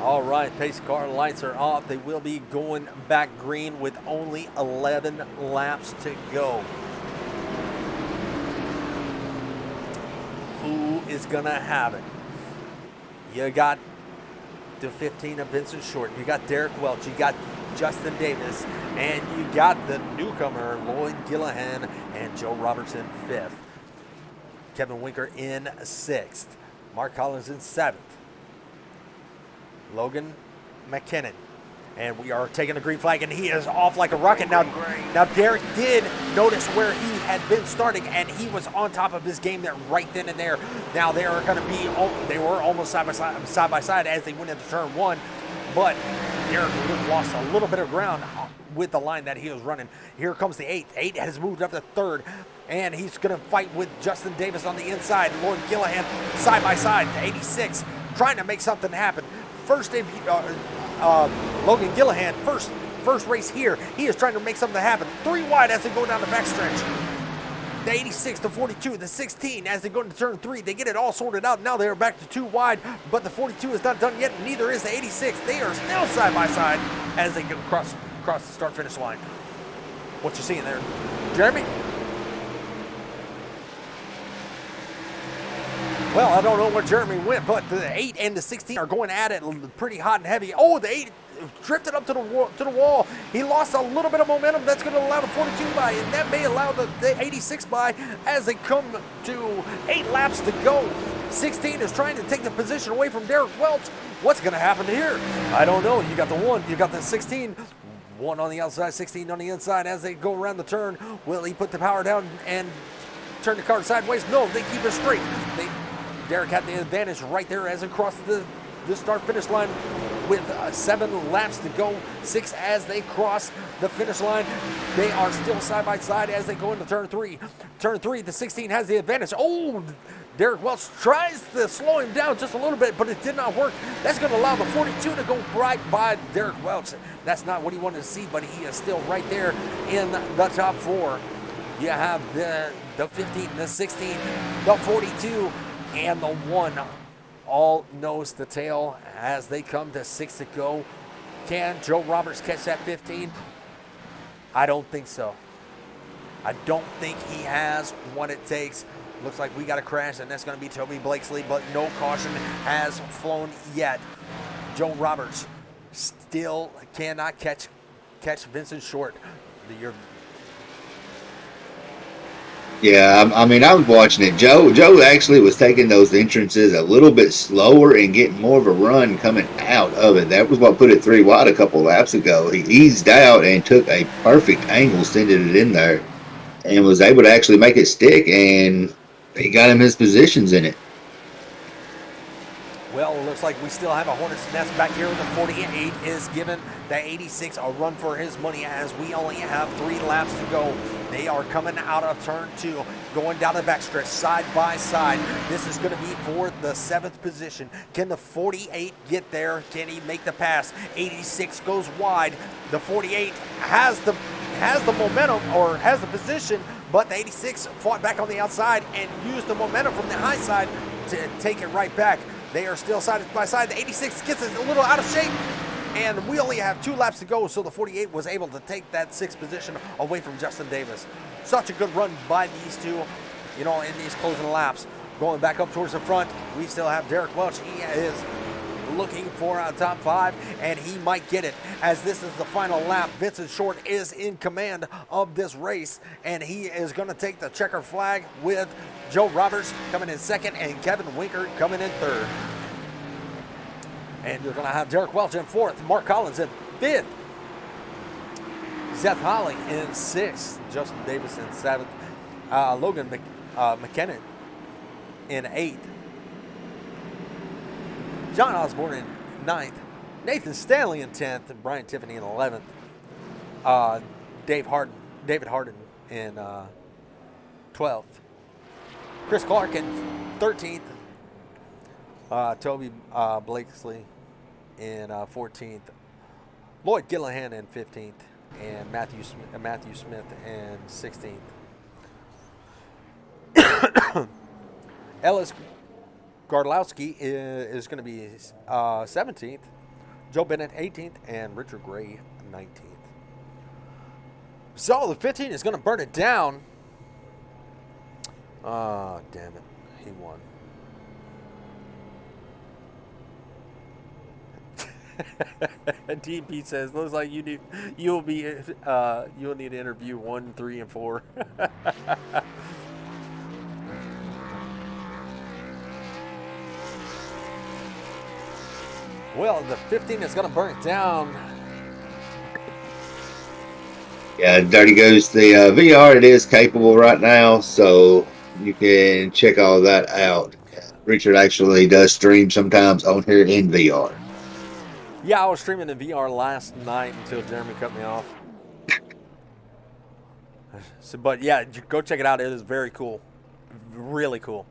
All right, pace car lights are off. They will be going back green with only 11 laps to go. Who is going to have it? You got the 15 of Vincent Short. You got Derek Welch. You got Justin Davis. And you got the newcomer, Lloyd Gillihan, and Joe Robertson, 5th. Kevin Winker in 6th. Mark Collins in 7th. Logan McKinnon. And we are taking the green flag, and he is off like a rocket. Now Derek did notice where he had been starting, and he was on top of his game there right then and there. Now they are going to be, they were almost side by side as they went into turn 1, but Derek lost a little bit of ground with the line that he was running. Here comes the 8th. 8 has moved up to 3rd, and he's going to fight with Justin Davis on the inside. Lloyd Gillihan side by side, 86, trying to make something happen. First, Logan Gillihan, first race here. He is trying to make something happen. 3 wide as they go down the backstretch. The 86, the 42, the 16 as they go into turn 3. They get it all sorted out. Now they are back to 2 wide, but the 42 is not done yet. Neither is the 86. They are still side by side as they go across the start-finish line. What you seeing there, Jeremy? Well, I don't know where Jeremy went, but the 8 and the 16 are going at it pretty hot and heavy. Oh, the 8 drifted up to the wall. He lost a little bit of momentum. That's going to allow the 42 by, and that may allow the 86 by as they come to 8 laps to go. 16 is trying to take the position away from Derek Welch. What's going to happen here? I don't know. You got the 1, you got the 16. 1 on the outside, 16 on the inside as they go around the turn. Will he put the power down and turn the car sideways? No, they keep it straight. Derek had the advantage right there as it crossed the start-finish line with 7 laps to go. 6 as they cross the finish line. They are still side by side as they go into turn 3. Turn 3, the 16 has the advantage. Oh, Derek Welch tries to slow him down just a little bit, but it did not work. That's going to allow the 42 to go right by Derek Welch. That's not what he wanted to see, but he is still right there in the top 4. You have the 15, the 16, the 42, and the 1 all knows the tale as they come to 6 to go. Can Joe Roberts catch that 15? I don't think so. I don't think he has what it takes. Looks like we got a crash, and that's going to be Toby Blakesley, but no caution has flown yet. Joe Roberts still cannot catch Vincent Short. Yeah, I mean, I was watching it. Joe actually was taking those entrances a little bit slower and getting more of a run coming out of it. That was what put it 3 wide a couple laps ago. He eased out and took a perfect angle, sending it in there, and was able to actually make it stick, and he got him his positions in it. Well, it looks like we still have a Hornet's Nest back here. The 48 is giving the 86 a run for his money as we only have 3 laps to go. They are coming out of turn 2, going down the backstretch side by side. This is going to be for the 7th position. Can the 48 get there? Can he make the pass? 86 goes wide. The 48 has the momentum, or has the position, but the 86 fought back on the outside and used the momentum from the high side to take it right back. They are still side by side. The 86 gets it a little out of shape, and we only have 2 laps to go, so the 48 was able to take that 6th position away from Justin Davis. Such a good run by these two, in these closing laps. Going back up towards the front, we still have Derek Welch. He is looking for a top 5, and he might get it, as this is the final lap. Vincent Short is in command of this race, and he is going to take the checker flag with Joe Roberts coming in 2nd and Kevin Winker coming in 3rd. And you're going to have Derek Welch in 4th, Mark Collins in 5th, Seth Holly in 6th, Justin Davis in 7th, Logan McKinnon in 8th, John Osborne in 9th, Nathan Stanley in 10th, and Brian Tiffany in 11th. David Harden in 12th. Chris Clark in 13th. Toby Blakesley in 14th. Lloyd Gillihan in 15th. And Matthew Smith in 16th. Ellis Gardlowski is going to be 17th, Joe Bennett 18th, and Richard Gray 19th. So the 15 is going to burn it down. Oh, damn it. He won. DP says, looks like you'll need to interview 1, 3, and 4. Well, the 15 is going to burn it down. Yeah, Dirty Goose. The VR, it is capable right now, so you can check all that out. Richard actually does stream sometimes on here in VR. Yeah, I was streaming in VR last night until Jeremy cut me off. But yeah, go check it out. It is very cool. Really cool.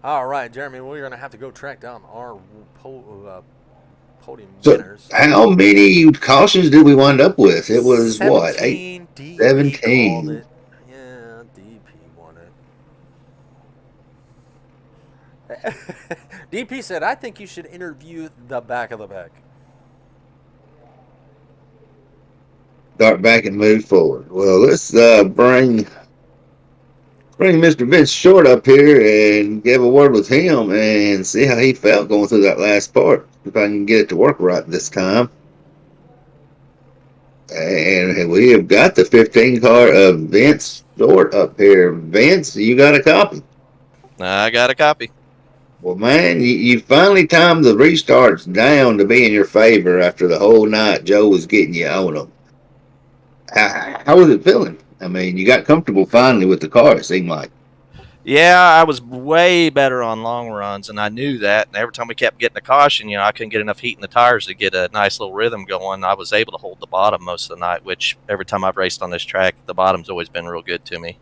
All right, Jeremy, we're going to have to go track down our podium winners. How many cautions did we wind up with? It was 17, 8? DP 17. called it. Yeah, DP won it. DP said, I think you should interview the back of the pack. Start back and move forward. Well, let's bring Mr. Vince Short up here and give a word with him and see how he felt going through that last part. If I can get it to work right this time. And we have got the 15 car of Vince Short up here. Vince, you got a copy? I got a copy. Well, man, you finally timed the restarts down to be in your favor after the whole night Joe was getting you on them. How was it feeling? I mean, you got comfortable finally with the car, it seemed like. Yeah, I was way better on long runs, and I knew that. And every time we kept getting a caution, I couldn't get enough heat in the tires to get a nice little rhythm going. I was able to hold the bottom most of the night, which every time I've raced on this track, the bottom's always been real good to me.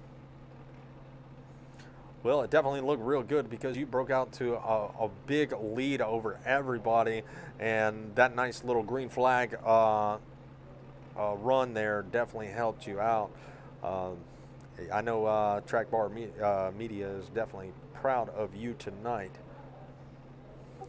Well, it definitely looked real good because you broke out to a big lead over everybody, and that nice little green flag run there definitely helped you out. I know Track Bar Media is definitely proud of you tonight.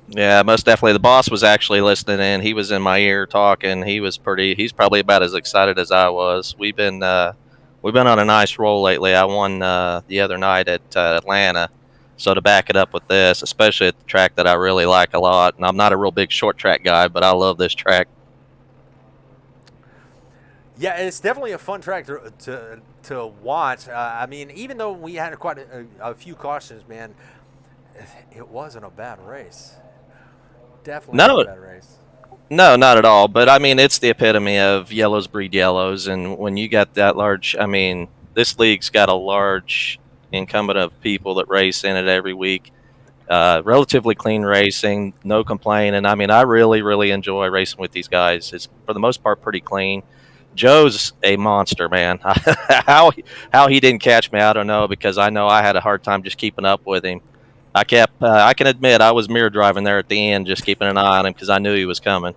Yeah, most definitely. The boss was actually listening in. He was in my ear talking. He's probably about as excited as I was. We've been on a nice roll lately. I won the other night at Atlanta. So to back it up with this, especially at the track that I really like a lot, and I'm not a real big short track guy, but I love this track. Yeah, it's definitely a fun track to watch. I mean, even though we had quite a few cautions, man, it wasn't a bad race. Definitely not a No, bad race. no, not at all. But I mean, it's the epitome of yellows breed yellows, and when you got that large, I mean, this league's got a large incumbent of people that race in it every week. Relatively clean racing, no complaining. I mean, I really, really enjoy racing with these guys. It's for the most part pretty clean. Joe's a monster, man. How he didn't catch me, I don't know, because I know I had a hard time just keeping up with him. I can admit I was mirror driving there at the end, just keeping an eye on him because I knew he was coming.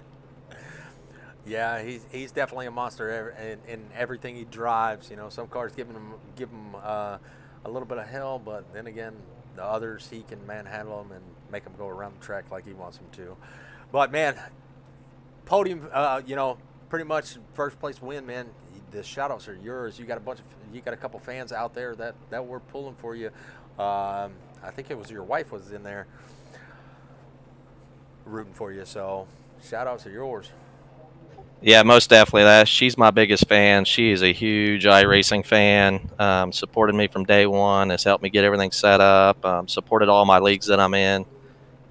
Yeah, he's definitely a monster in everything he drives. You know, some cars give him a little bit of hell, but then again, the others he can manhandle them and make them go around the track like he wants them to. But man, podium, pretty much first place win, man. The shout outs are yours. You got a couple fans out there that were pulling for you. I think it was your wife was in there rooting for you. So shout outs are yours. Yeah, most definitely. She's my biggest fan. She is a huge iRacing fan. Supported me from day one. Has helped me get everything set up. Supported all my leagues that I'm in.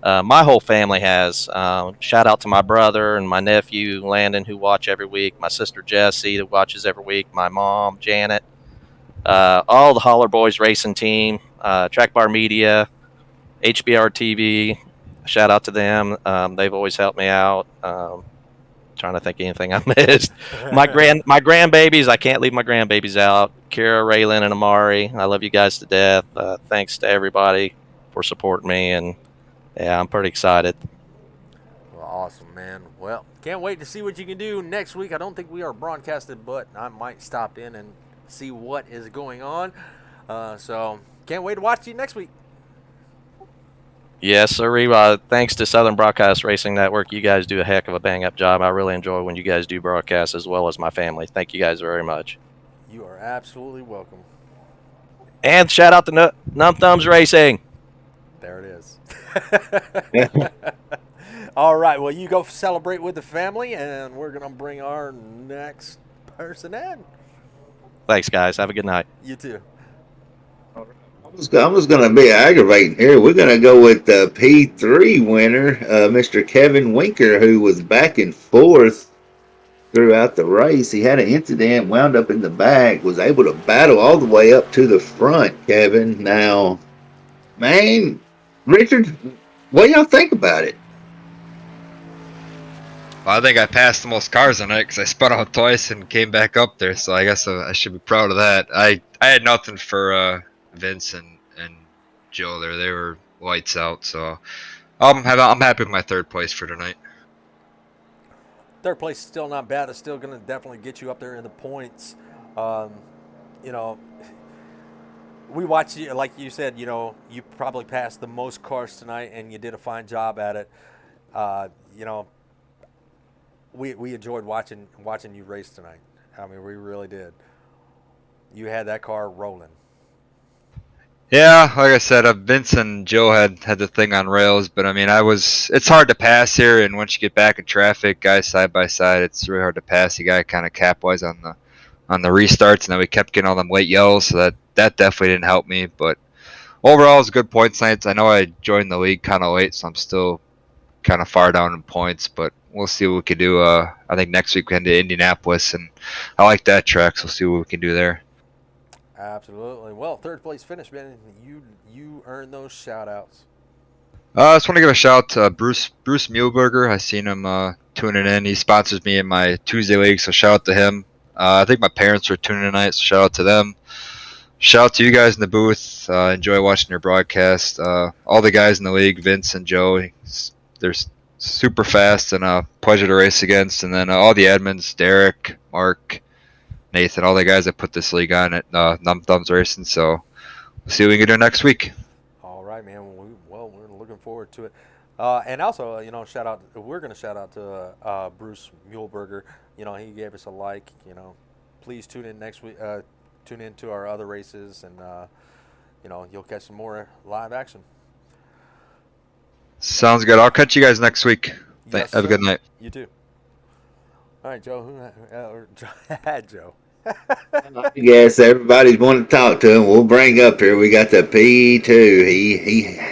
My whole family has. Shout out to my brother and my nephew Landon, who watch every week. My sister Jessie, who watches every week. My mom Janet. All the Holler Boys racing team. Track Bar Media, HBR TV. Shout out to them. They've always helped me out. Trying to think of anything I missed. My grandbabies. I can't leave my grandbabies out. Kira, Raylan, and Amari. I love you guys to death. Thanks to everybody for supporting me, and yeah, I'm pretty excited. Well, awesome, man. Well, can't wait to see what you can do next week. I don't think we are broadcasted, but I might stop in and see what is going on. So can't wait to watch you next week. Yes, sir. Thanks to Southern Broadcast Racing Network, you guys do a heck of a bang up job. I really enjoy when you guys do broadcasts as well as my family. Thank you guys very much. You are absolutely welcome. And shout out to Numb Thumbs Racing. There it is. All right. Well, you go celebrate with the family, and we're going to bring our next person in. Thanks, guys. Have a good night. You too. I was going to be aggravating here. We're going to go with the P3 winner, Mr. Kevin Winker, who was back and forth throughout the race. He had an incident, wound up in the back, was able to battle all the way up to the front, Kevin. Now, man, Richard, what do y'all think about it? Well, I think I passed the most cars on it because I spun out twice and came back up there. So I guess I should be proud of that. I had nothing for Vince and Joe there. They were lights out. So I'm happy with my third place for tonight. Third place is still not bad. It's still going to definitely get you up there in the points. You know, we watched you, like you said, you know, you probably passed the most cars tonight and you did a fine job at it. You know, we enjoyed watching you race tonight. I mean, we really did. You had that car rolling. Yeah, like I said, Vince and Joe had the thing on rails, but I mean, it's hard to pass here, and once you get back in traffic, guys side by side, it's really hard to pass. You got to kind of capitalize on the restarts, and then we kept getting all them late yells, so that definitely didn't help me. But overall, it was a good points night. I know I joined the league kind of late, so I'm still kind of far down in points, but we'll see what we can do. I think next week we head to Indianapolis, and I like that track, so we'll see what we can do there. Absolutely. Well, third place finish, man. You earned those shout outs. I just want to give a shout out to Bruce Muehlberger. I seen him tuning in. He sponsors me in my Tuesday league, so shout out to him. I think my parents are tuning in tonight, so shout out to them. Shout out to you guys in the booth. Enjoy watching your broadcast. All the guys in the league, Vince and Joe, they're super fast and a pleasure to race against. And then all the admins, Derek, Mark, Nathan, all the guys that put this league on at Numb Thumbs Racing. So we'll see what we can do next week. All right, man. Well, we're looking forward to it. And also, shout out. We're going to shout out to Bruce Muehlberger. He gave us a like. Please tune in next week. Tune in to our other races, and you'll catch some more live action. Sounds good. I'll catch you guys next week. Yes, Have a good sir. night. You too. All right, Joe. Joe. Yes, everybody's wanting to talk to him. We'll bring up here. We got the P2.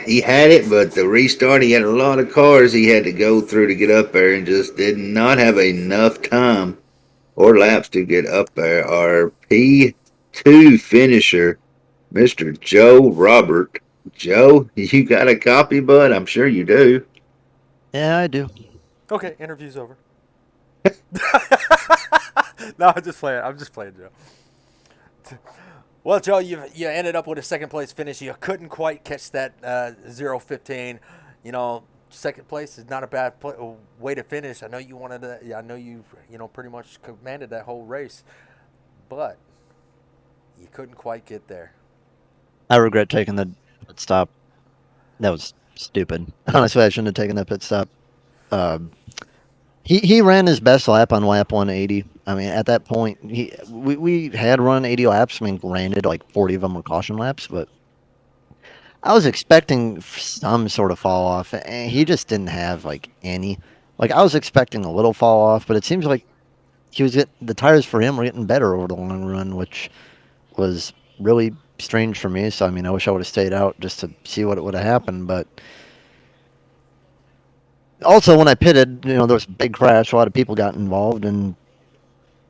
He had it, but the restart, he had a lot of cars he had to go through to get up there, and just did not have enough time or laps to get up there. Our P2 finisher, Mr. Joe Robert. Joe, you got a copy, bud? I'm sure you do. Yeah, I do. Okay, interview's over. No, I'm just playing. I'm just playing, Joe. Well, Joe, you ended up with a second place finish. You couldn't quite catch that 0:15. Second place is not a bad way to finish. I know you wanted to. I know you pretty much commanded that whole race, but you couldn't quite get there. I regret taking the pit stop. That was stupid. Honestly, I shouldn't have taken that pit stop. Um, he ran his best lap on lap 180. I mean, at that point, we had run 80 laps. I mean, granted, like 40 of them were caution laps, but I was expecting some sort of fall off, and he just didn't have like any. Like I was expecting a little fall off, but it seems like he was getting the tires for him were getting better over the long run, which was really strange for me. So I mean, I wish I would have stayed out just to see what would have happened. But also, when I pitted, there was a big crash. A lot of people got involved, and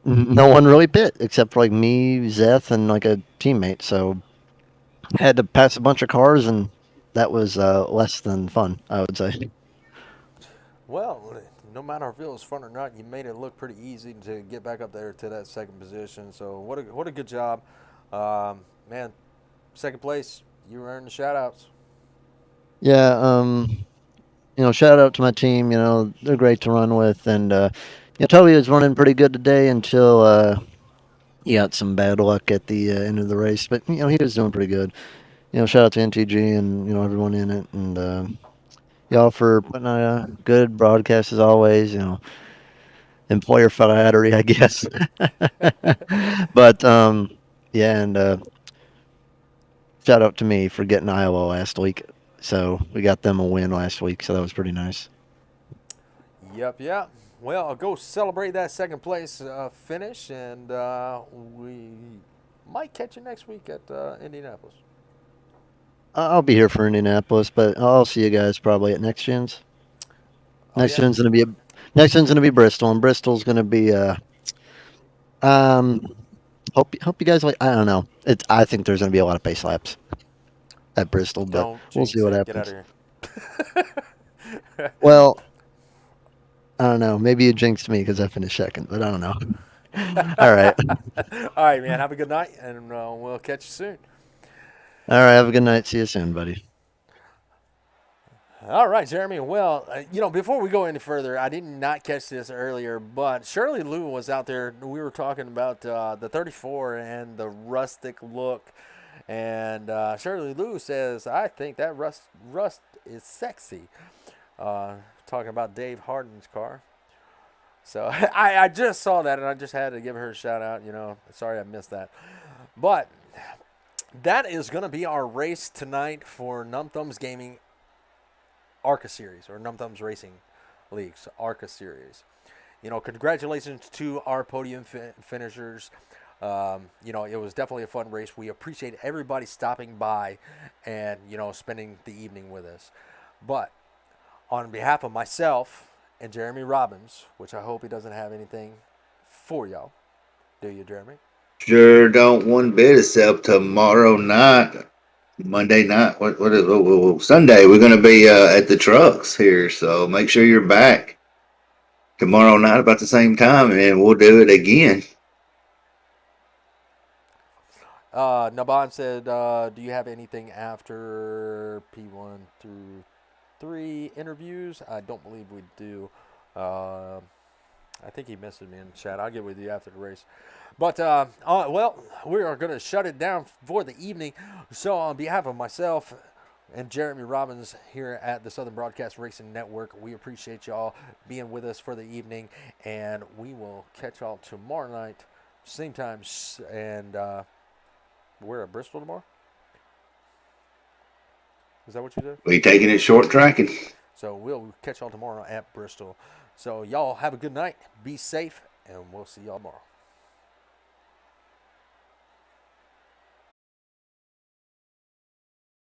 no one really pit except for like me, Zeth, and like a teammate. So had to pass a bunch of cars, and that was less than fun, I would say. Well, no matter if it was fun or not, you made it look pretty easy to get back up there to that second position. So what a good job, man. Second place, you earned the shout outs. Yeah, shout out to my team. They're great to run with, and Toby was running pretty good today until he got some bad luck at the end of the race. But he was doing pretty good. Shout out to NTG and everyone in it, and y'all for putting on a good broadcast as always. Employer flattery, I guess. But yeah, and shout out to me for getting Iowa last week. So we got them a win last week, so that was pretty nice. Yep. Well, I'll go celebrate that second place finish, and we might catch you next week at Indianapolis. I'll be here for Indianapolis, but I'll see you guys probably at next gen's. Oh yeah. Next gen's gonna be Bristol, and Bristol's gonna be um hope you guys like. I don't know. I think there's gonna be a lot of pace laps at Bristol, but Don't we'll see jinx what it. Get out happens. of here. Well, I don't know. Maybe you jinxed me because I finished second, but I don't know. All right. All right, man. Have a good night, and we'll catch you soon. All right. Have a good night. See you soon, buddy. All right, Jeremy. Well, before we go any further, I did not catch this earlier, but Shirley Lou was out there. We were talking about the 34 and the rustic look, and Shirley Lou says, "I think that rust is sexy." Talking about Dave Harden's car. So I just saw that, and I just had to give her a shout out. Sorry I missed that, but that is going to be our race tonight for Num Thumbs Gaming ARCA Series, or Num Thumbs Racing League's ARCA Series. Congratulations to our podium finishers. It was definitely a fun race. We appreciate everybody stopping by and, spending the evening with us. But on behalf of myself and Jeremy Robbins, which I hope he doesn't have anything for y'all. Do you, Jeremy? Sure don't one bit except tomorrow night, Monday night. What is Sunday? We're gonna be at the trucks here, so make sure you're back tomorrow night about the same time, and we'll do it again. Naban said, do you have anything after P1 through 3 interviews? I don't believe we do. I think he messaged me in the chat. I'll get with you after the race. But, well, we are going to shut it down for the evening. So on behalf of myself, and Jeremy Robbins here at the Southern Broadcast Racing Network. We appreciate y'all being with us for the evening, and we will catch y'all tomorrow night, same time. And we're at Bristol tomorrow. Is that what you did? We taking it short tracking. So we'll catch y'all tomorrow at Bristol. So y'all have a good night. Be safe, and we'll see y'all tomorrow.